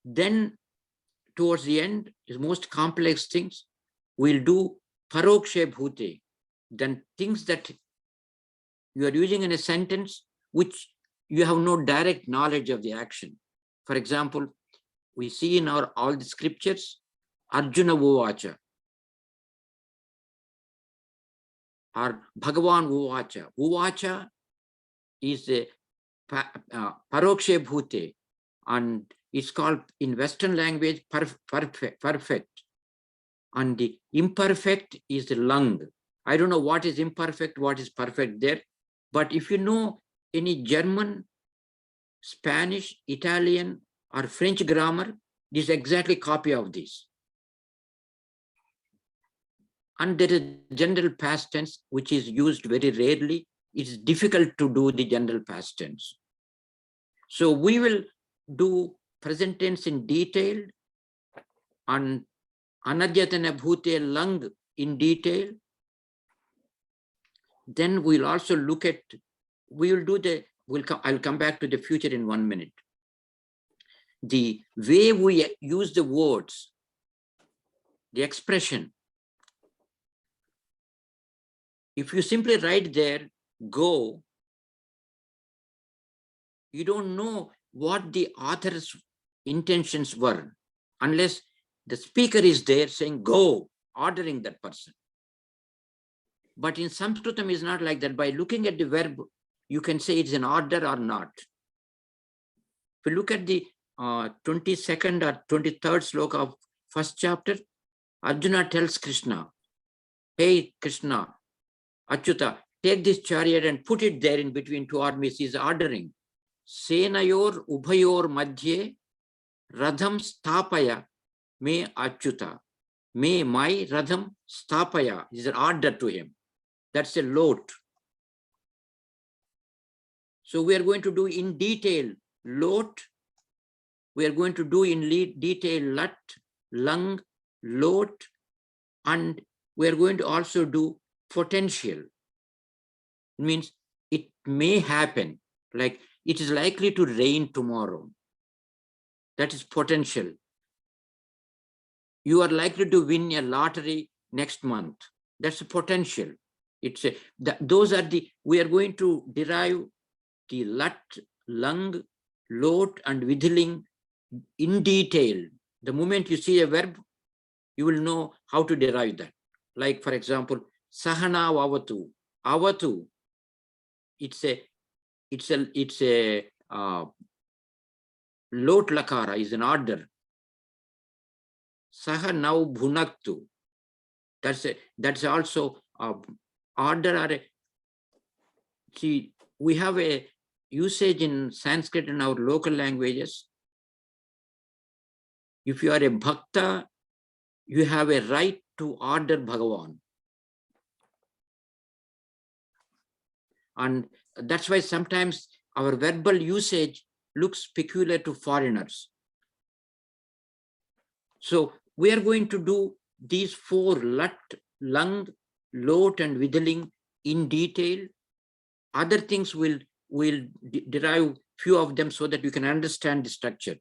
Then towards the end, is most complex things, we'll do parokshe bhute, then things that you are using in a sentence which you have no direct knowledge of the action. For example, we see in all the scriptures, Arjuna Uvacha or Bhagavan Uvacha. Uvacha is a parokshe bhute, and it's called in Western language perfect. And the imperfect is the lung. I don't know what is imperfect, what is perfect there. But if you know any German, Spanish, Italian, or French grammar, this is exactly copy of this. And there is general past tense, which is used very rarely. It's difficult to do the general past tense. So we will do present tense in detail and anadyatana bhute lang in detail. Then we'll also look at, I'll come back to the future in 1 minute. The way we use the words, the expression. If you simply write there, go, you don't know what the author's intentions were, unless the speaker is there saying, go, ordering that person. But in Sanskritam is not like that. By looking at the verb, you can say it's an order or not. If you look at the 22nd or 23rd sloka of first chapter, Arjuna tells Krishna, hey Krishna, Achyuta, take this chariot and put it there in between two armies. He's ordering. Senayor ubhayor madhye radham stapaya me Achyuta. May my radham stapaya is an order to him. That's a lot. So we are going to do in detail lot. We are going to do in detail lat, lung, lot, and we are going to also do potential. It means it may happen, like it is likely to rain tomorrow. That is potential. You are likely to win a lottery next month. That's a potential. It's a, those are the, we are going to derive the lat, lung, lot, and vidhiling in detail. The moment you see a verb, you will know how to derive that. Like, for example, sahana avatu. Avatu, it's a lot lakara is an order. Saha now bhunaktu. That's also order or a, see, we have a usage in Sanskrit in our local languages. If you are a bhakta, you have a right to order Bhagavan. And that's why sometimes our verbal usage looks peculiar to foreigners. So we are going to do these four lat, lung, lot, and vidhiling in detail. Other things will derive few of them so that you can understand the structure.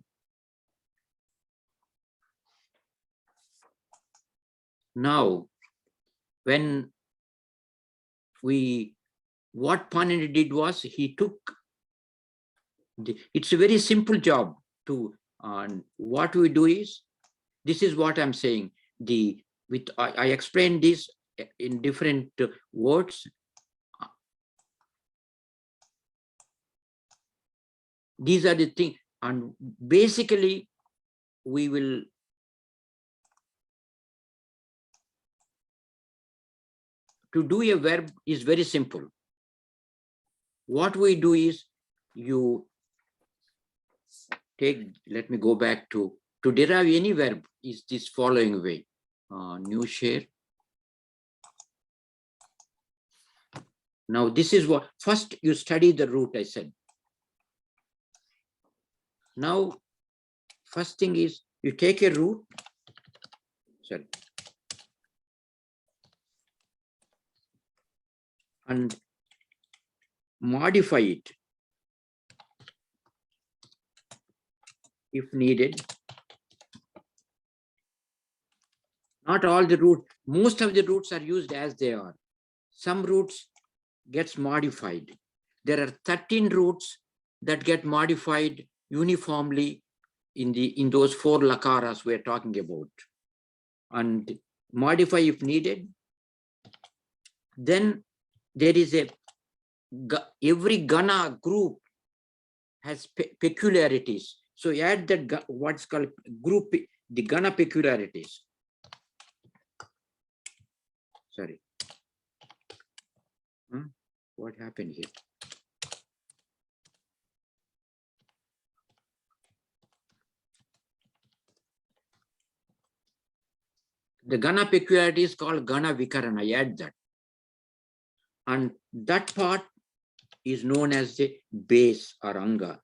Now, when what Panini did was he took, it's a very simple job to, what we do is, this is what I'm saying. I explained this in different words. These are the things, and basically we will to do a verb is very simple. What we do is you take, let me go back to derive any verb is this following way. New share. Now this is what, first you study the root, I said. Now, first thing is you take a root, sorry, and modify it if needed. Not all the roots, most of the roots are used as they are. Some roots gets modified. There are 13 roots that get modified uniformly in those four lakaras we're talking about. And modify if needed. Then there is every gana group has peculiarities. So add that what's called group, the gana peculiarities. Sorry. What happened here? The gana peculiarity is called gana vikarana. I add that. And that part is known as the base or anga.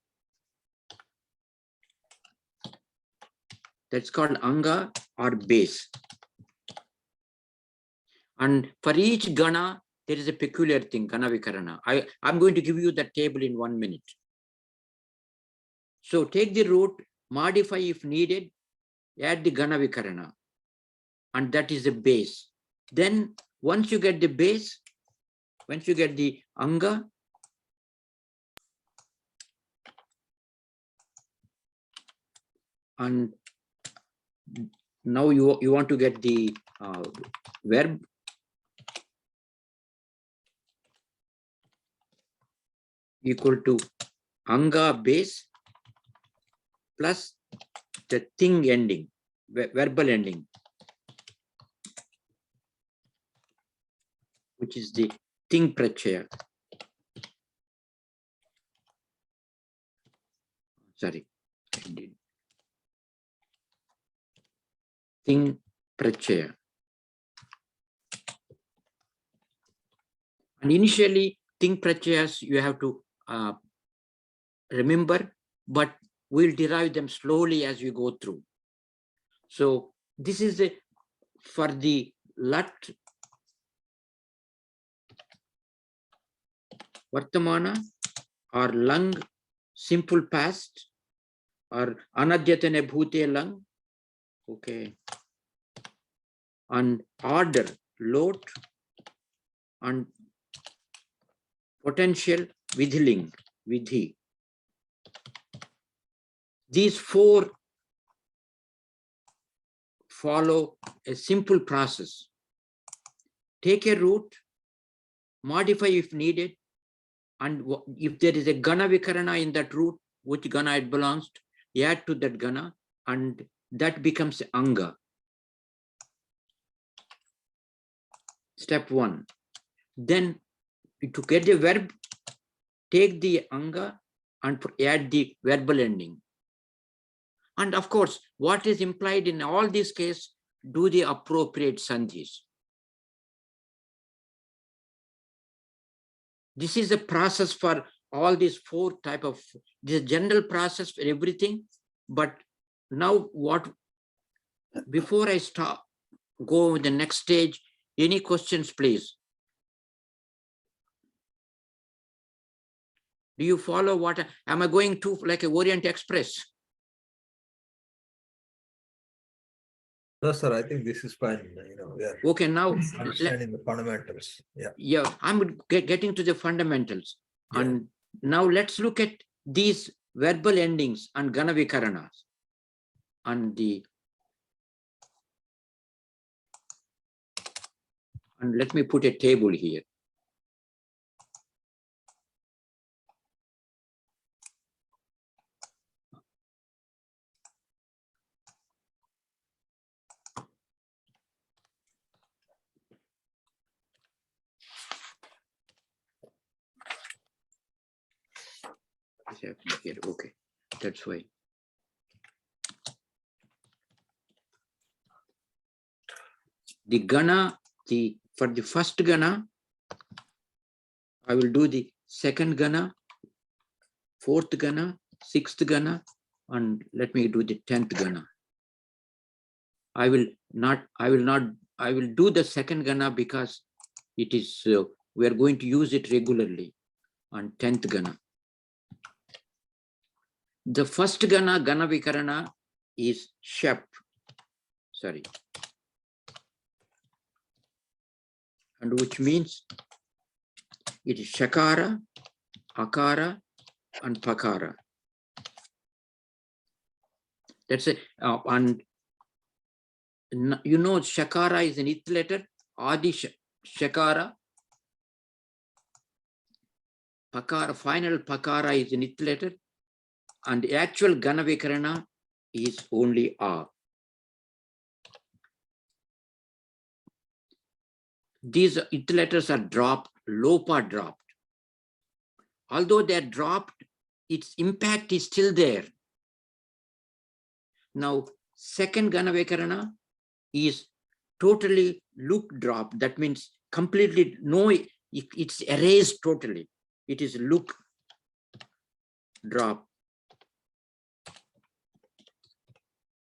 That's called anga or base. And for each gana, there is a peculiar thing, gana vikarana. I'm going to give you that table in 1 minute. So take the root, modify if needed, add the gana vikarana. And that is the base. Then once you get the base, once you get the anga, and now you want to get the verb equal to anga base plus the thing ending, verbal ending, which is the thing prachaya. Sorry, thing prachaya. And initially, thing prachayas you have to remember, but we'll derive them slowly as we go through. So this is for the lat, vartamana, or lung, simple past, or anadyatane bhute lung. Okay. And order, lot, and potential, vidhiling, vidhi. These four follow a simple process. Take a root, modify if needed, and if there is a gana vikarana in that root, which gana it belongs to, add to that gana, and that becomes anga. Step one. Then to get a verb, take the anga and add the verbal ending. And of course, what is implied in all these cases, do the appropriate sandhis. This is a process for all these four type of, this general process for everything. But now what, before I start, go with the next stage, any questions, please? Do you follow what, am I going to like a Orient Express? No, sir, I think this is fine. Yeah. Okay, now Understanding the fundamentals. Yeah. Yeah, I'm getting to the fundamentals. Yeah. And now let's look at these verbal endings and gana vikaranas. And let me put a table here. Here, okay, that's why. The gana, for the first gana, I will do the second gana, fourth gana, sixth gana, and let me do the 10th gana. I will do the second gana because it is, we are going to use it regularly on 10th gana. The first gana vikarana is shap, sorry. And which means it is shakara, akara, and pakara. That's it. And you know, shakara is an it letter, adi shakara. Pakara, final pakara is an it letter. And the actual gana vikarana is only a. These it letters are dropped, lopa dropped. Although they're dropped, its impact is still there. Now, second gana vikarana is totally look dropped. That means completely no, it's erased totally. It is look drop.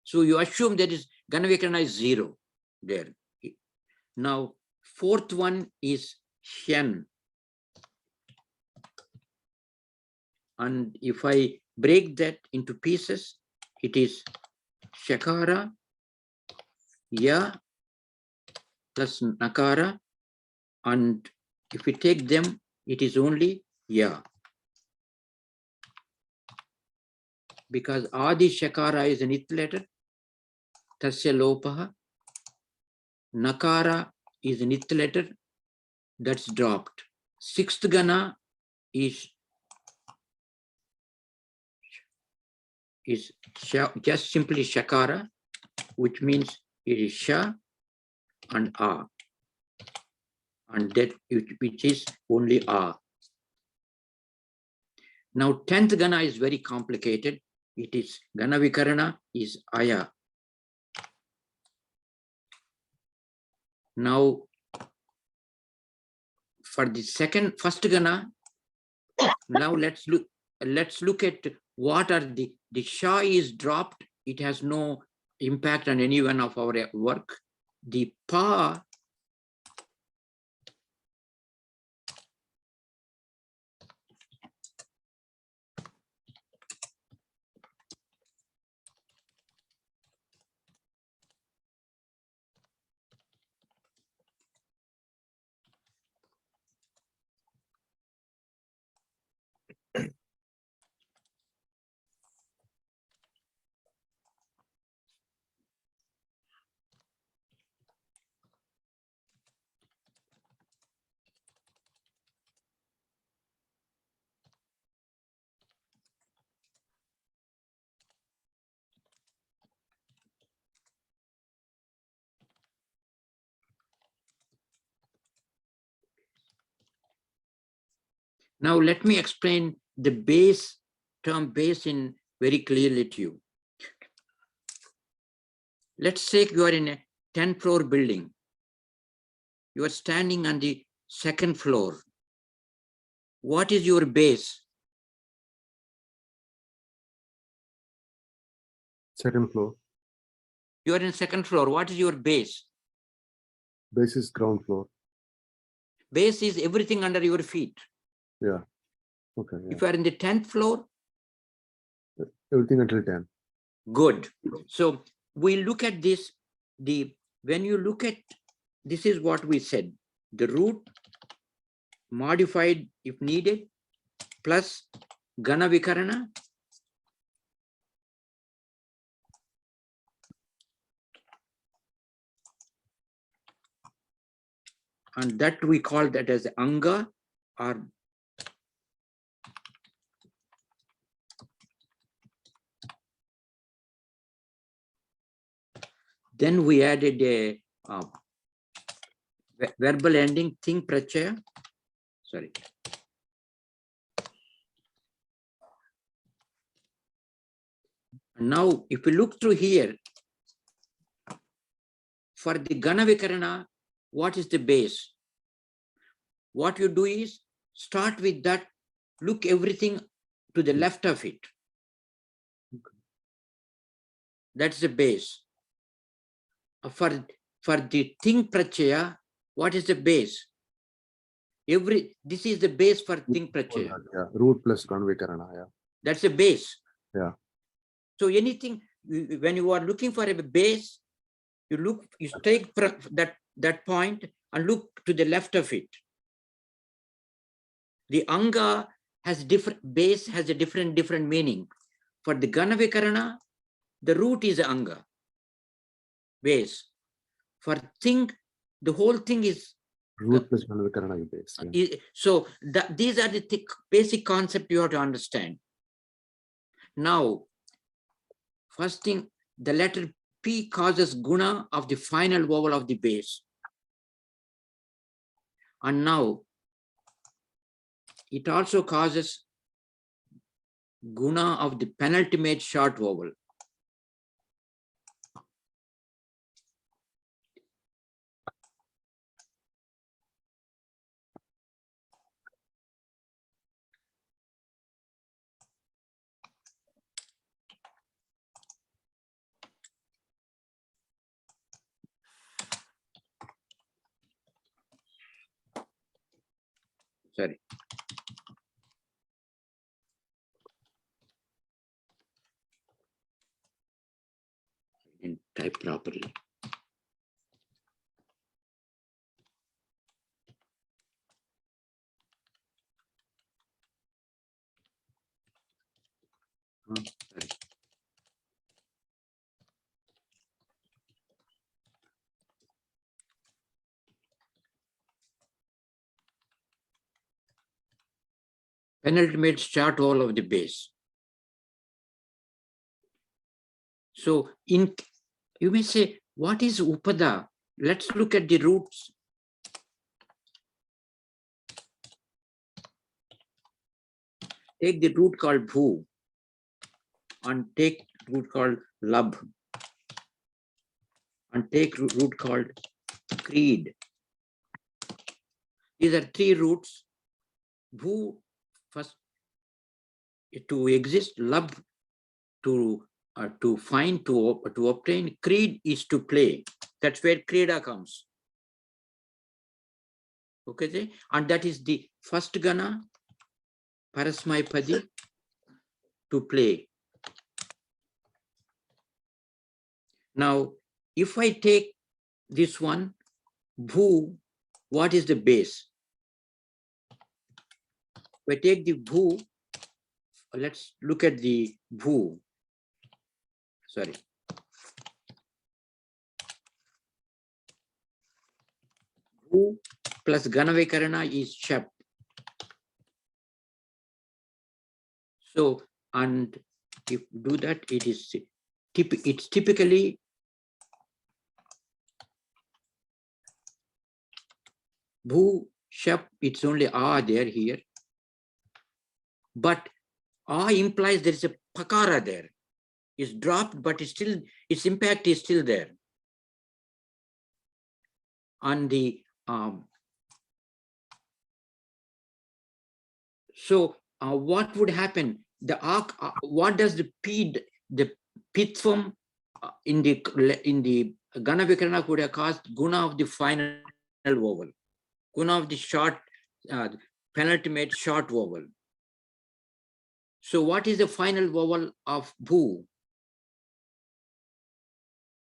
So you assume that is gana vikarana is 0 there. Now, fourth one is shen. And if I break that into pieces, it is shakara, ya plus nakara. And if we take them, it is only ya. Because adi shakara is an it letter, tasya lopaha. Nakara is a nith letter that's dropped. Sixth gana is just simply shakara, which means it is sha and a, and that which is only a. Now 10th gana is very complicated. It is gana vikarana is aya. Now for the first gana, now let's look at what are the sha is dropped. It has no impact on any one of our work. The pa Now let me explain the term base in very clearly to you. Let's say you are in a 10-floor building. You are standing on the second floor. What is your base? Second floor. You are in second floor. What is your base? Base is ground floor. Base is everything under your feet. Yeah. Okay. Yeah. If you are in the 10th floor, Everything until 10. good. So we look at this. When you look at this is what we said. The root modified if needed plus gana vikarana and that we call that as anga or then we added a verbal ending thing prachaya. Sorry. Now, if we look through here, for the gana vikarana, what is the base? What you do is start with that, look everything to the left of it. That's the base. For the thing prachaya, what is the base? This is the base for thing prachaya. Yeah. Root plus Ganvikarana. Yeah. That's the base. Yeah. So anything, when you are looking for a base, you take that point and look to the left of it. The anga has base has a different meaning. For the gana vikarana, the root is anga, base. For thing, the whole thing is Root plus Ganvikarana is base. Yeah. so these are the basic concept you have to understand. Now, first thing, the letter P causes guna of the final vowel of the base. And now, it also causes guna of the penultimate short vowel. Sorry. I didn't type properly. Sorry. penultimate short vowel of the base. So you may say, what is upada? Let's look at the roots. Take the root called bhu and take root called lab and take root called creed. These are three roots. Bhu first to exist, lab to find, to obtain, creed is to play. That's where krida comes. Okay, and that is the first gana, parasmay padi, to play. Now, if I take this one, bhu, what is the base? If I take the bhu, let's look at the bhu. Sorry. Bhu plus ganavikarana is shap. So, and if you do that, it's typically bhu, shap, it's only a there here. But a implies there is a pakara there. It's dropped, but it's still, its impact is still there. On the what would happen? The what does the pitfum in the ganavikarana could have caused guna of the final vowel, guna of the short penultimate short vowel. So what is the final vowel of bhu?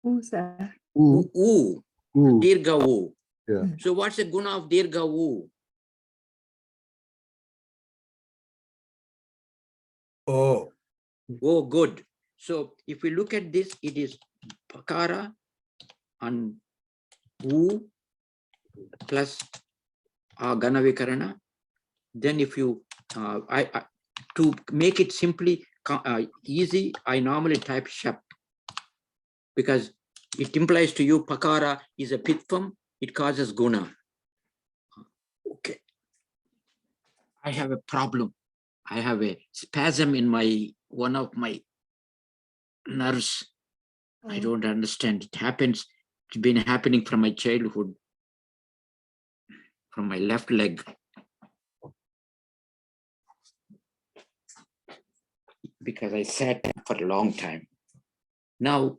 U, sir. U. Dirgha u. Yeah. So what's the guna of dirgha u? Oh. Oh, good. So if we look at this, it is pakara and u plus ganavikarana. Then if you, to make it simply easy, I normally type shap because it implies to you pakara is a pitfum, it causes guna. Okay. I have a problem. I have a spasm in one of my nerves. I don't understand. It happens. It's been happening from my childhood, from my left leg. Because I sat for a long time. Now,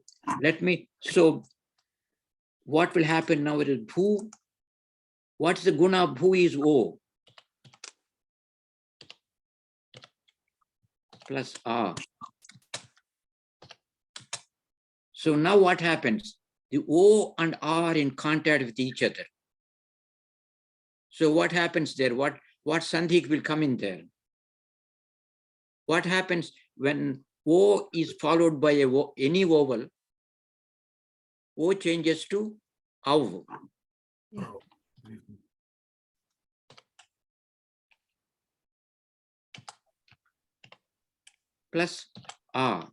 so what will happen now? It is bhu. What's the guna of bhu is o plus a. So now what happens? The o and r are in contact with each other. So what happens there? What sandhik will come in there? What happens when o is followed by any vowel? O changes to av. Yeah. Plus a.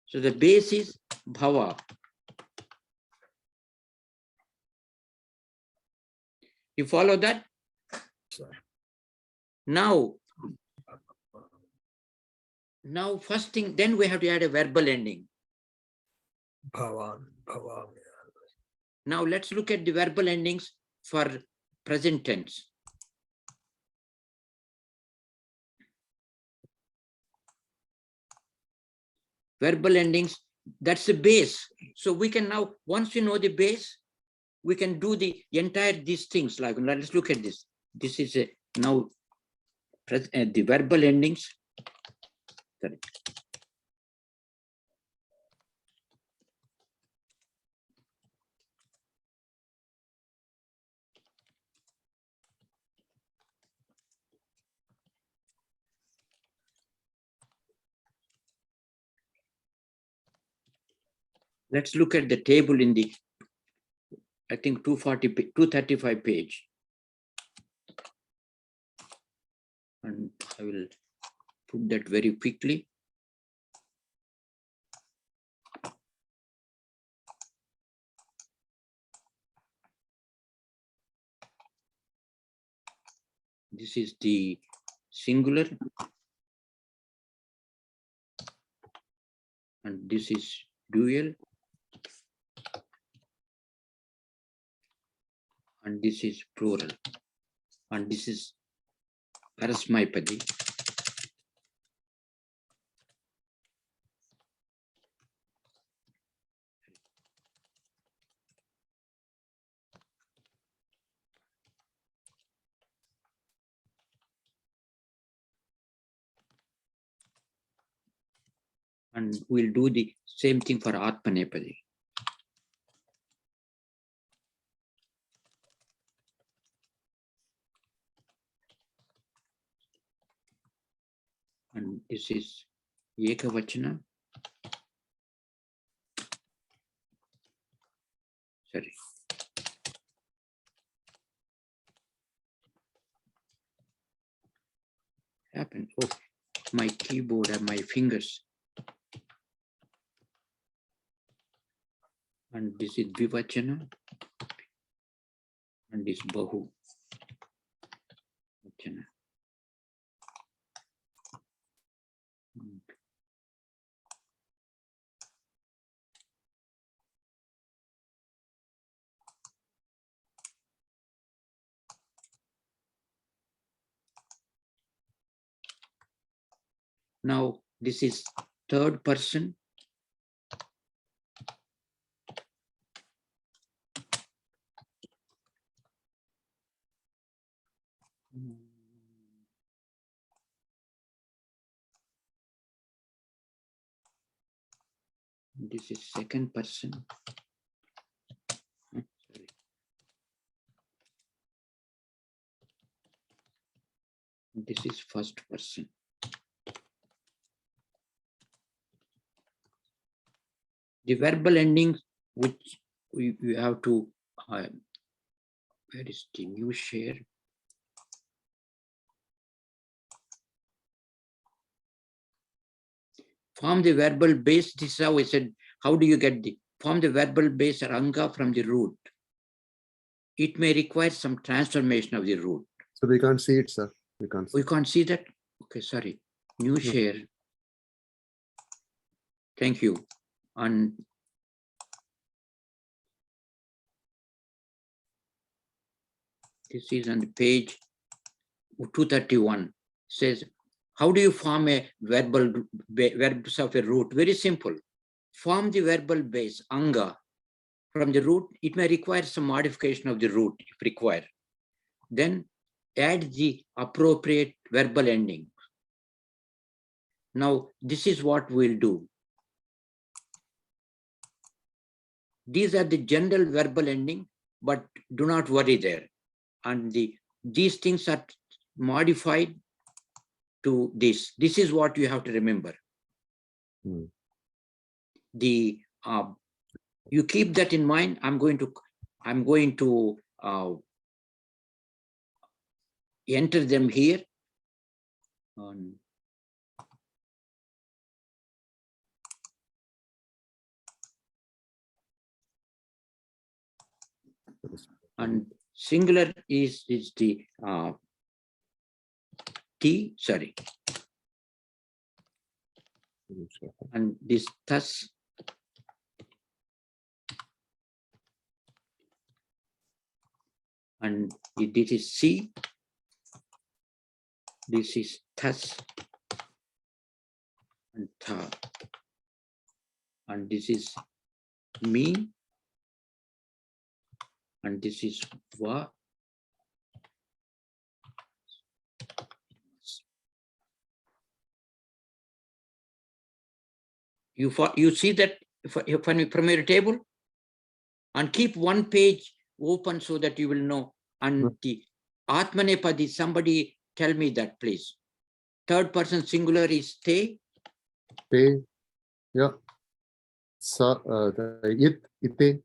So the base is bhava. You follow that? Now first thing, then we have to add a verbal ending. Bhavan. Now let's look at the verbal endings for present tense. Verbal endings, that's the base. So we can now, once you know the base, we can do the entire these things. Like, let's look at this. This is now the verbal endings. Sorry. Let's look at the table in the, I think 235 page. And I will put that very quickly. This is the singular. And this is dual. And this is plural. And this is Parasmaipadi. And we'll do the same thing for Atmanepadi. And this is Ekavachana. Sorry. Happened. Oh, my keyboard and my fingers. And this is Vivachana. And this Bahu. Vachana. Now, this is third person. This is second person. Sorry. This is first person. The verbal endings, which you have to, where is the new share? Form the verbal base. This is how we said, how do you get the, form the verbal base or anga from the root. It may require some transformation of the root. So we can't see it, sir. We can't see. We can't see that? Okay, sorry. New share. Thank you. And this is on the page 231. Says, how do you form a verbs of a root? Very simple. Form the verbal base, anga, from the root. It may require some modification of the root if required. Then add the appropriate verbal ending. Now, this is what we'll do. These are the general verbal ending, but do not worry there. And these things are modified to this. This is what you have to remember. The you keep that in mind. I'm going to enter them here. And singular is the T, sorry. And this thus. And this is C. This is thus. And tha. And this is me. And this is va. You see that from your table, and keep one page open so that you will know. And the Atmanepadi, somebody tell me that, please. Third person singular is te. Te, yeah. Sa, it, ite.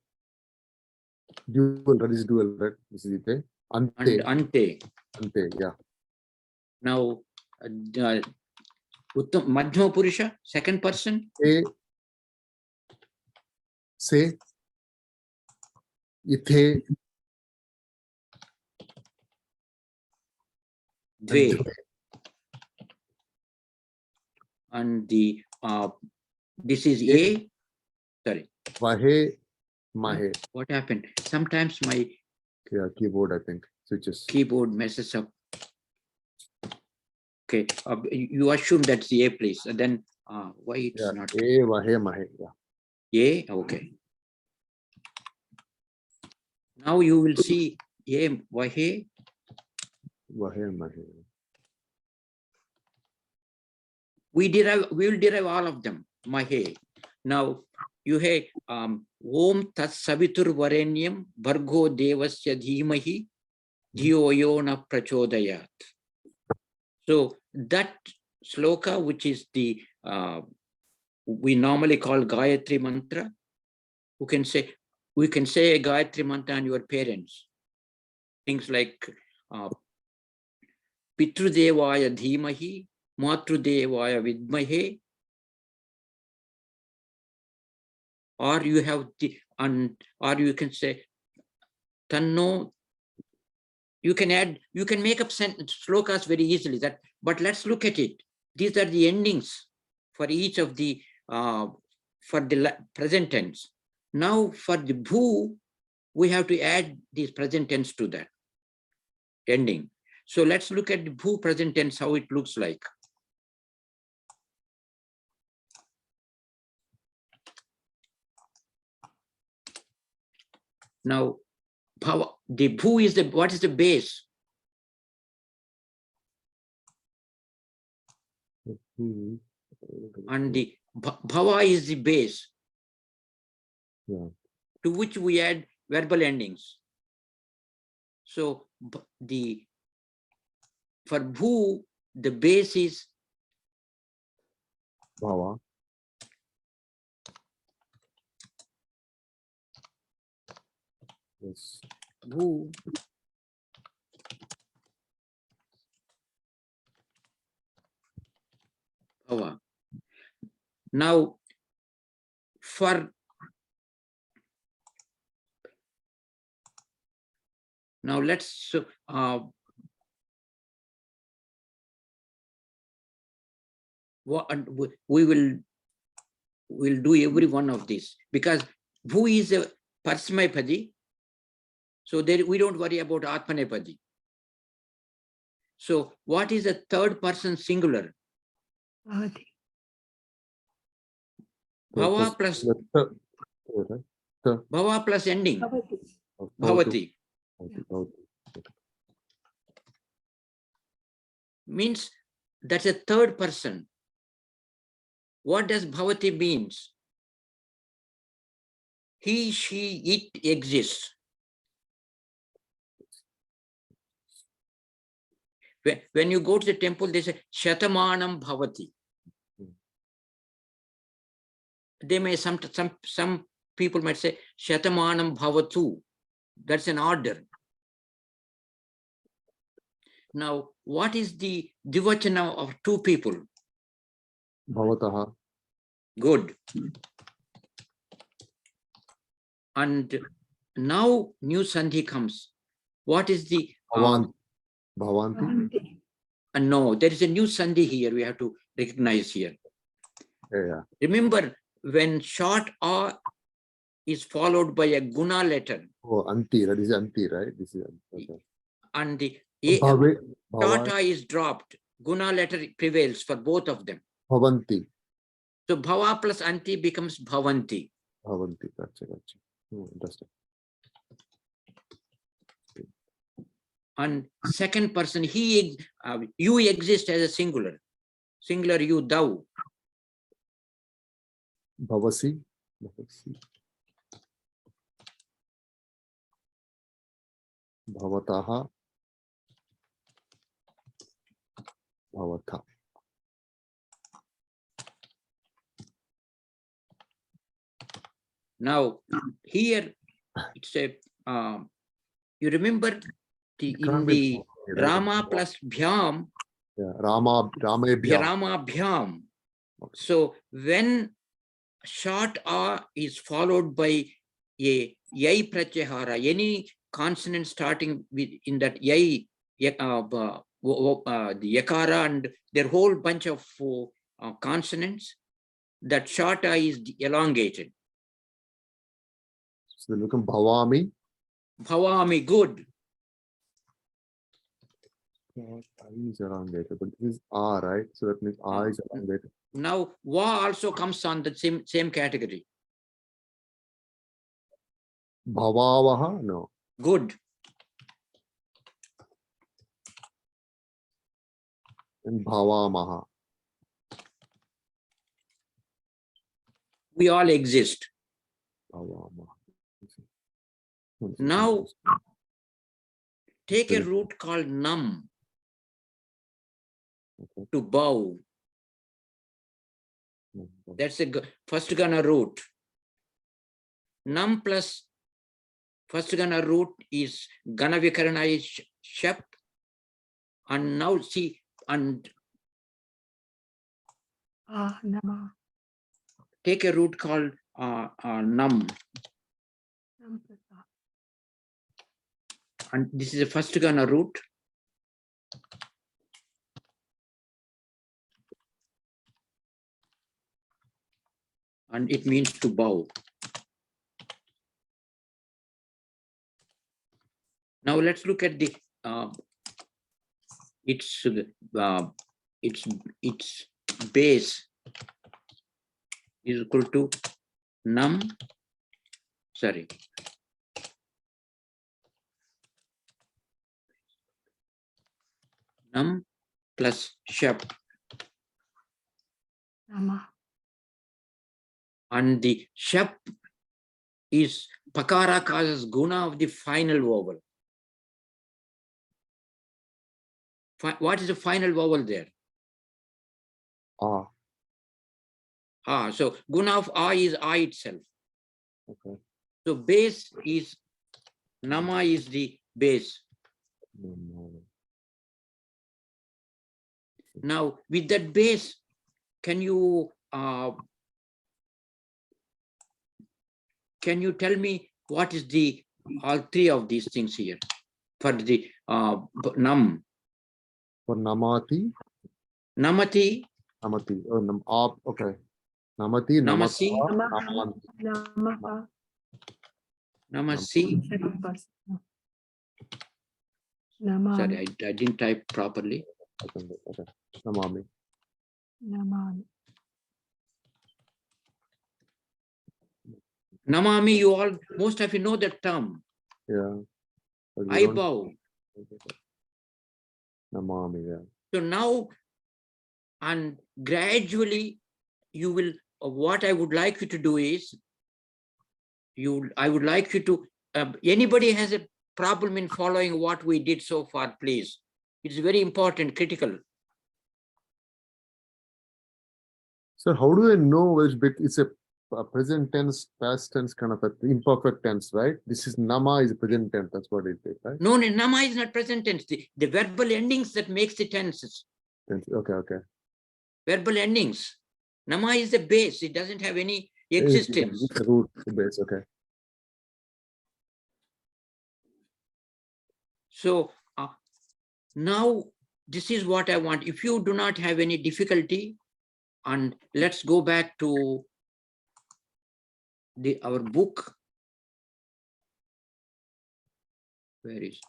Dual, that is dual, right? This is ite. Ante. And ante. Ante, yeah. Now, Uttam Madhyama Purusha, second person. Say, ithe, Dve. And the this is A. Sorry. vahe, mahe. What happened? Sometimes my Yeah, keyboard, I think, switches. keyboard messes up. Okay, you assume that's the A place, and then why it's Yeah, not? A, vahe, mahe. Yeah. A, okay. Now you will see A, Vahe. Vahe, mahe. We will derive all of them. Mahe. Now you have Om Tat Savitur Varenyam Bhargo Devasya Dhimahi Dhiyo Yo Na Prachodayat. So that sloka, which is the we normally call Gayatri mantra, we can say a Gayatri mantra on your parents. Things like Pitrudevaya Dhimahi, Matrudevaya Vidmahe, or you have the or you can say Tanno. You can make up slokas very easily. But let's look at it. These are the endings for each of the for the present tense. Now for the bhu, we have to add these present tense to that ending. So let's look at the bhu present tense, how it looks like. Now, the bhu is what is the base? And the bhava is the base. Yeah. To which we add verbal endings. So for bhu, the base is Bhava. Yes. bhu. Bhava. Now, let's we'll do every one of these, because bhu is a Parsamapadi, so there we don't worry about Atmanepadi. So what is a third person singular? Bhavati. Bhava plus bhava plus ending. Bhavati. Bhavati. Means that's a third person. What does bhavati means? He, she, it exists. When you go to the temple, they say Shatamanam Bhavati. They may some people might say Shatamanam Bhavatu. That's an order. Now, what is the divachana of two people? Bhavataha. Good. And now new sandhi comes. What is the Bhavanti. Bhavanti. no, there is a new sandhi here we have to recognize here. Yeah. Remember, when short a is followed by a guna letter. Oh, anti. That is anti, right? This is okay. And the short a is dropped. Guna letter prevails for both of them. Bhavanti. So bhava plus anti becomes bhavanti. Bhavanti. Gotcha. Interesting. And second person, you exist as a singular. Singular, you, thou. Bhavasi. Bhavataha. Bhavatha. Now, here it's a, you remember in the Rama plus Bhyam, Yeah, Ramebhyam. Ramabhyam. So when short a is followed by a yai pratyahara, any consonant starting with in that yai, the yakara and their whole bunch of consonants, that short a is elongated. So they become Bhavami. Bhavami, good. I is elongated, but this is A, right? So that means A is elongated. Now va also comes on the same category. Bhavavaha, no. Good. And Bhavamaha. We all exist. Bhavamaha. Now take a root called nam, Okay. to bow. That's the first gana root. Nam plus first gana root is gana vikarana is shap. And now see, and Nama. take a root called nam. And this is the first gana root. And it means to bow. Now let's look at the its base is equal to nam. Sorry. Nam plus shap. Nama. And the shap is pakara causes guna of the final vowel. What is the final vowel there? Ah. So guna of a is a itself. Okay. So base is nama is the base. Now with that base, can you tell me what is the all three of these things here for the nam? For Namati. Namati. Namati. Oh, okay. Namati, Namasi. Namati. Namasi. Namami. Sorry, I didn't type properly. Okay. Namami. Namami. Namami, you all, most of you know that term. Yeah. I bow. Namami, yeah. So now, and gradually, you will, what I would like you to do is, I would like you to, anybody has a problem in following what we did so far, please. It's very important, critical. So how do I know which bit it's a present tense, past tense, kind of an imperfect tense, right? This is nama is a present tense. That's what it is, right? No, nama is not present tense. The verbal endings that makes the tenses. Okay. Verbal endings. Nama is the base. It doesn't have any existence. It's the root, the base, okay. So now this is what I want. If you do not have any difficulty, and let's go back to our book. Where is it?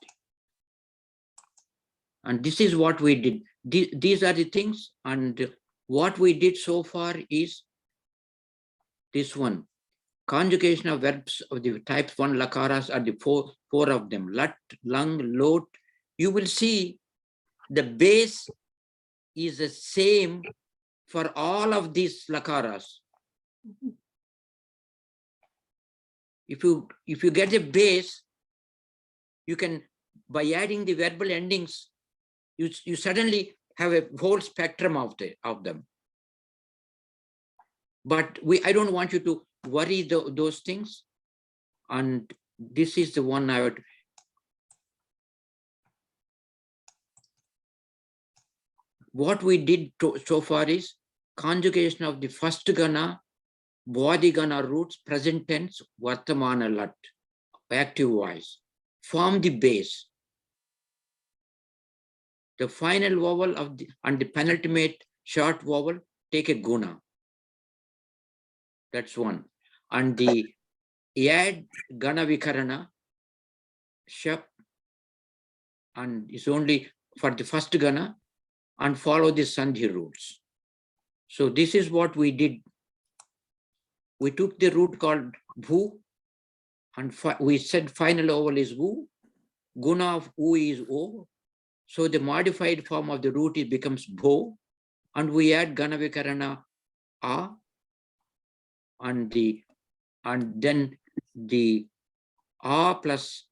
And this is what we did. These are the things, and what we did so far is this one. Conjugation of verbs of the types 1 lakaras are the four of them. Lat, lung, lot. You will see the base is the same for all of these lakaras. If you get a base, you can, by adding the verbal endings, you suddenly have a whole spectrum of them. But I don't want you to worry those things. And this is the one I would. what we did so far is conjugation of the first gana, body gana roots, present tense, vartamana lat, active voice, form the base. The final vowel of the and the penultimate short vowel take a guna. That's one. And the add gana vikarana, shap, and it's only for the first gana, and follow the sandhi rules. So this is what we did. We took the root called bhu, and we said final vowel is u, guna of u is o. So the modified form of the root, it becomes bho, and we add gana vikarana a, and then the a plus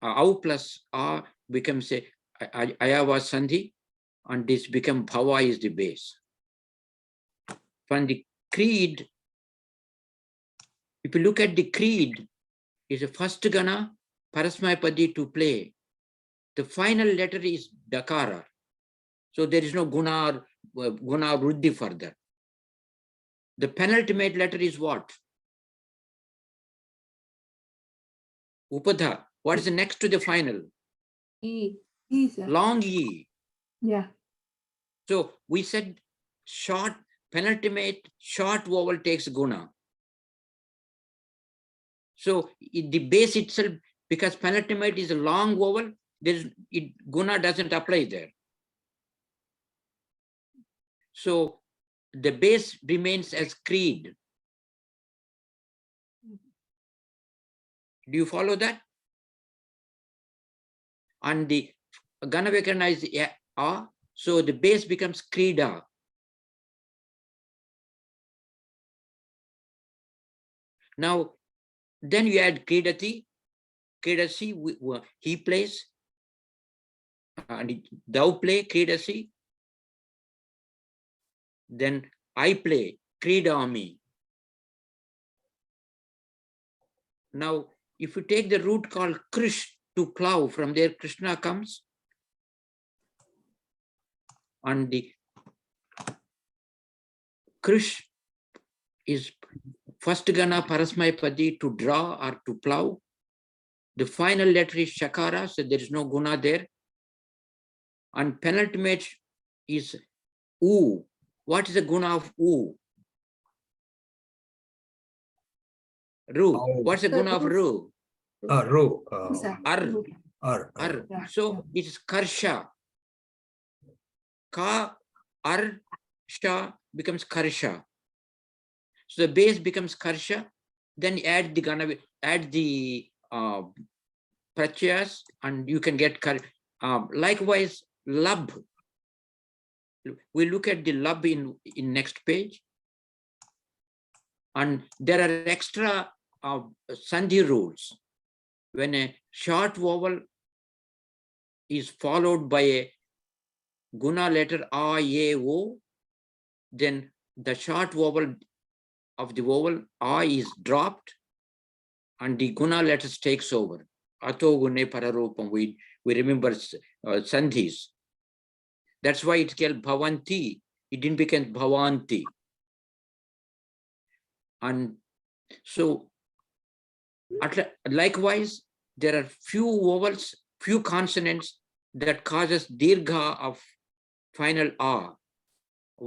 au plus a becomes a ayava sandhi, and this become bhava is the base. From the creed, if you look at the creed, is a first gana parasmayapadi to play. The final letter is dakara. So there is no guna or ruddhi further. The penultimate letter is what? Upadha. What is the next to the final? E, sir. Long E. Yeah. So we said short, penultimate short vowel takes guna. So the base itself, because penultimate is a long vowel, guna doesn't apply there. So the base remains as creed. Do you follow that? And the gana vikarana is a, so the base becomes krida. Now, then you add kridati, kridasi, he plays, and thou play, kridasi. Then I play, kridami. Now, if you take the root called krish, to plow, from there Krishna comes, and the krish is first gana parasmayapadi to draw or to plow. The final letter is shakara, so there is no guna there. And penultimate is u. What is the guna of u? Ru. What's the guna of ru? Ro. Sir. Ar. Ar. Yeah, So it is karsha. Ka, ar, sha becomes karsha. So the base becomes karsha. Then add the gana, add the prachayas, and you can get likewise lab. We look at the lab in next page, and there are extra sandhi rules. When a short vowel is followed by a guna letter a, e, o, then the short vowel of the vowel a is dropped, and the guna letters takes over. Ato gune pararupam. We remember sandhis. That's why it's called bhavanti. It didn't become bhavanti. And so, likewise, there are few vowels, few consonants that causes dirgha of final a.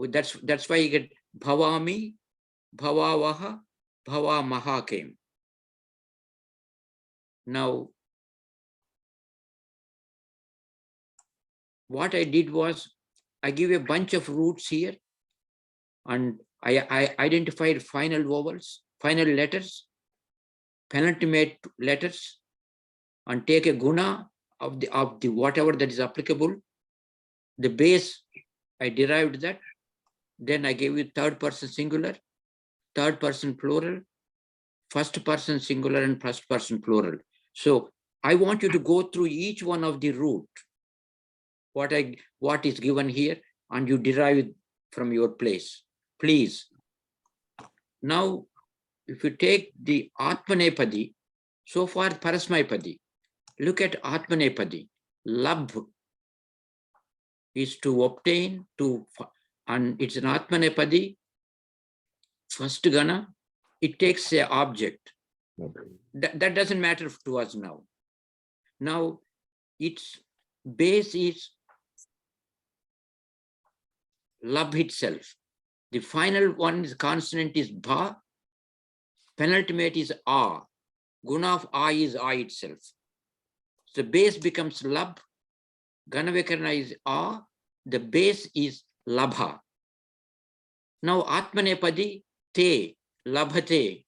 That's why you get bhavami, bhavavaha, bhavamaha came. Now, what I did was, I give a bunch of roots here, and I identified final vowels, final letters, penultimate letters, and take a guna of the whatever that is applicable. The base, I derived that. Then I gave you third person singular, third person plural, first person singular, and first person plural. So I want you to go through each one of the root, what is given here, and you derive from your place, please. Now, if you take the Atmanepadi, so far Parasmayapadi, look at Atmanepadi, Labh. is to obtain, and it's an Atmanepadi, first gana, it takes an object. Okay. That doesn't matter to us now. Now, its base is love itself. The final one is consonant is bha, penultimate is a. Guna of a is a itself. So base becomes lab, Ganavikarana is a, the base is labha. Now Atmanepadi te, labhate.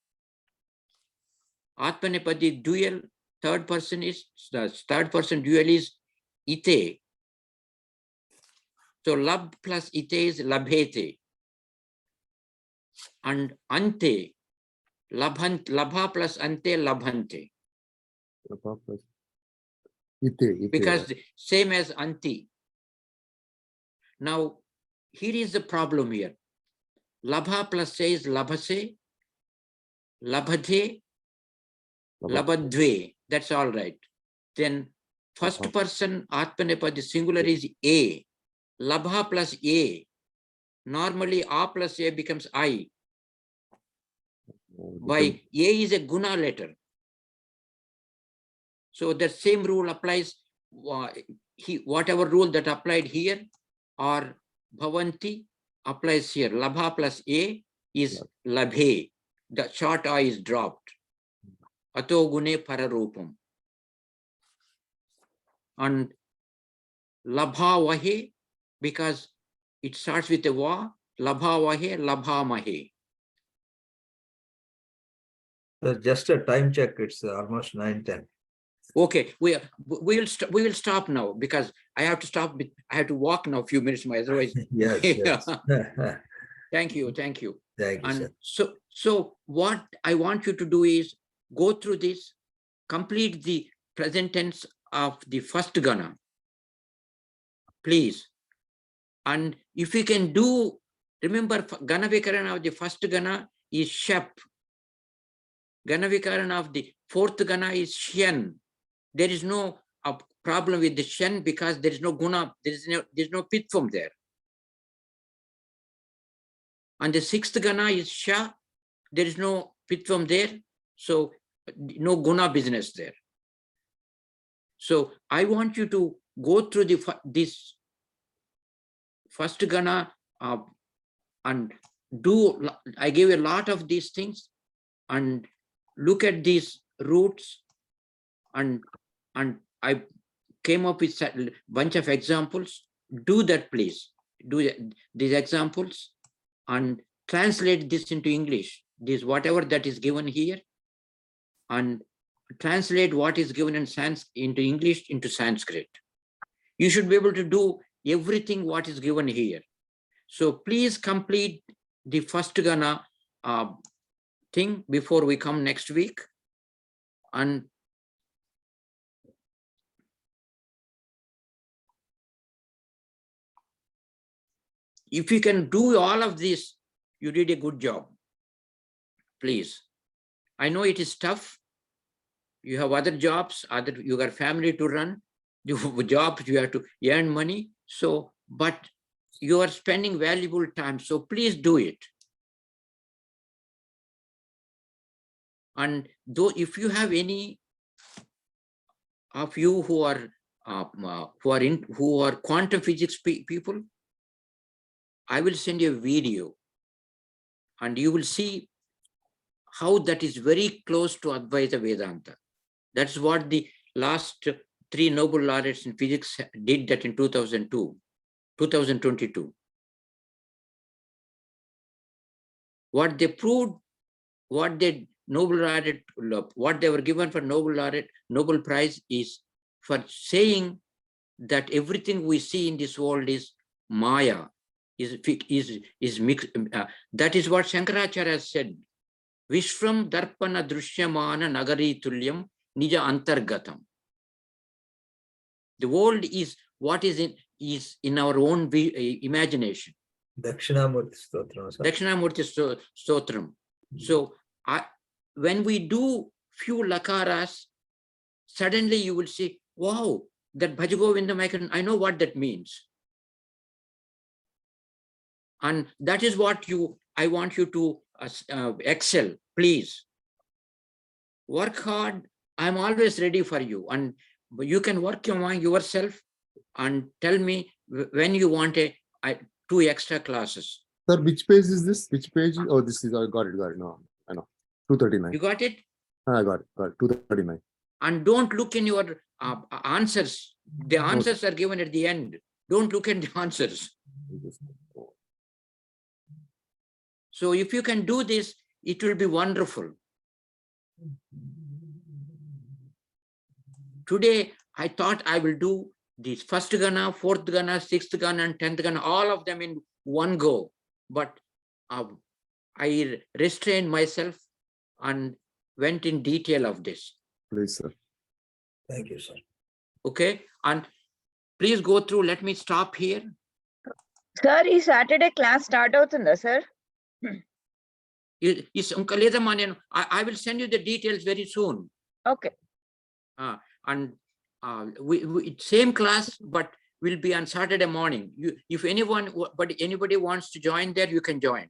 Atmanepadi dual, third person dual is ite. So lab plus ite is labhete. And ante, labha plus ante, labhante. Ite, Because same as anti. Now, here is the problem here. Labha plus se is labhase, labhate, labadve. That's all right. Then first person Atmanepadi singular is A. Labha plus A. Normally A plus A becomes I. By A is a guna letter. So the same rule applies, whatever rule that applied here or bhavanti applies here. Labha plus A is labhe. The short I is dropped. Ato gune pararupam. And labha vahe, because it starts with a va, labha vahe, labha mahe. So just a time check, it's almost 9:10. Okay, we will stop now because I have to stop. I have to walk now a few minutes more. Otherwise, Yes, yes. Thank you. Thank you, And sir. so what I want you to do is go through this, complete the present tense of the first gana, please. And if you can do, remember gana vikarana of the first gana is shap. Gana vikarana of the fourth gana is shen. There is no problem with the shen because there is no guna, there's no pitfom there. And the sixth gana is sha, there is no pitfom there, so no guna business there. So I want you to go through this first gana and do, I gave a lot of these things, and look at these roots, and I came up with a bunch of examples. Do that, please. Do these examples and translate this into English. This whatever that is given here, and translate what is given in into English into Sanskrit. You should be able to do everything what is given here. So please complete the first gana thing before we come next week. And if you can do all of this, you did a good job. Please. I know it is tough. You have other jobs, you got family to run, you have jobs, you have to earn money. So, but you are spending valuable time. So please do it. And though if you have any of you who are quantum physics people, I will send you a video and you will see how that is very close to Advaita Vedanta. That's what the last 3 Nobel laureates in physics did that in 2022. What they proved, what they were given for Nobel Prize is for saying that everything we see in this world is Maya, is mixed. That is what Shankaracharya said. Vishram darpana drushyamana nagari tulyam nija antargatam. The world is what is in our own imagination. Dakshinamurti Stotram. Dakshinamurti Stotram. So when we do few lakaras, suddenly you will say, wow, that Bhajagovindam, I know what that means. And that is what I want you to excel, please. Work hard. I'm always ready for you. And you can work among yourself and tell me when you want 2 extra classes. Sir, which page is this? Which page? Oh, this is, I got it. No, I know. 239. You got it? I got it. 239. And don't look in your answers. The answers are given at the end. Don't look at the answers. So if you can do this, it will be wonderful. Today, I thought I will do this first Gana, fourth Gana, sixth Gana, and 10th Gana, all of them in one go. But I restrained myself and went in detail of this. Please, sir. Thank you, sir. Okay. And please go through. Let me stop here. Sir, ఈ Saturday class start అవుతుందా, sir? I will send you the details very soon. Okay. And same class, but will be on Saturday morning. If anybody wants to join there, you can join.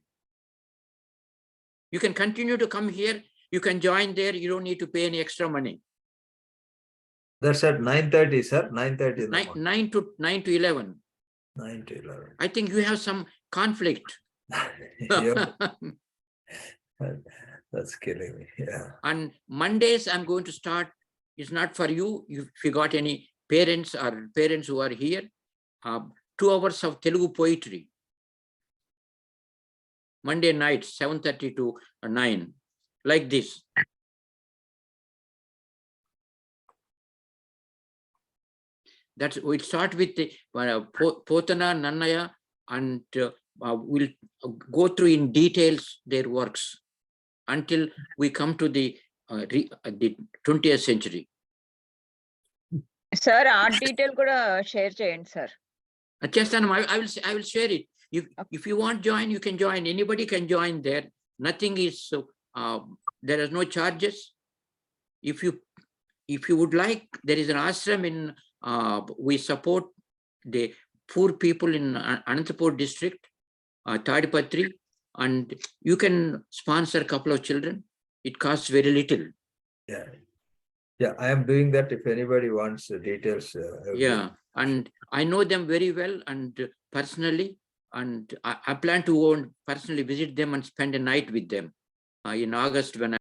You can continue to come here. You can join there. You don't need to pay any extra money. That's at 9:30, sir. 9:30 in the morning. 9 to 11. 9 to 11. I think you have some conflict. Yeah, that's killing me. Yeah. On Mondays, I'm going to start. It's not for you. If you got any parents who are here, 2 hours of Telugu poetry. Monday night, 7:30 to 9, like this. We'll start with the Potana, Nannaya, and we'll go through in details their works until we come to the 20th century. Sir, art detail కూడా share చేయండి, sir. I will share it. If you want join, you can join. Anybody can join there. Nothing is there is no charges. If you would like, there is an ashram in we support the poor people in Anantapur district, Tadipatri, and you can sponsor a couple of children. It costs very little. Yeah, I am doing that. If anybody wants details. Yeah, and I know them very well and personally, and I plan to personally visit them and spend a night with them in August when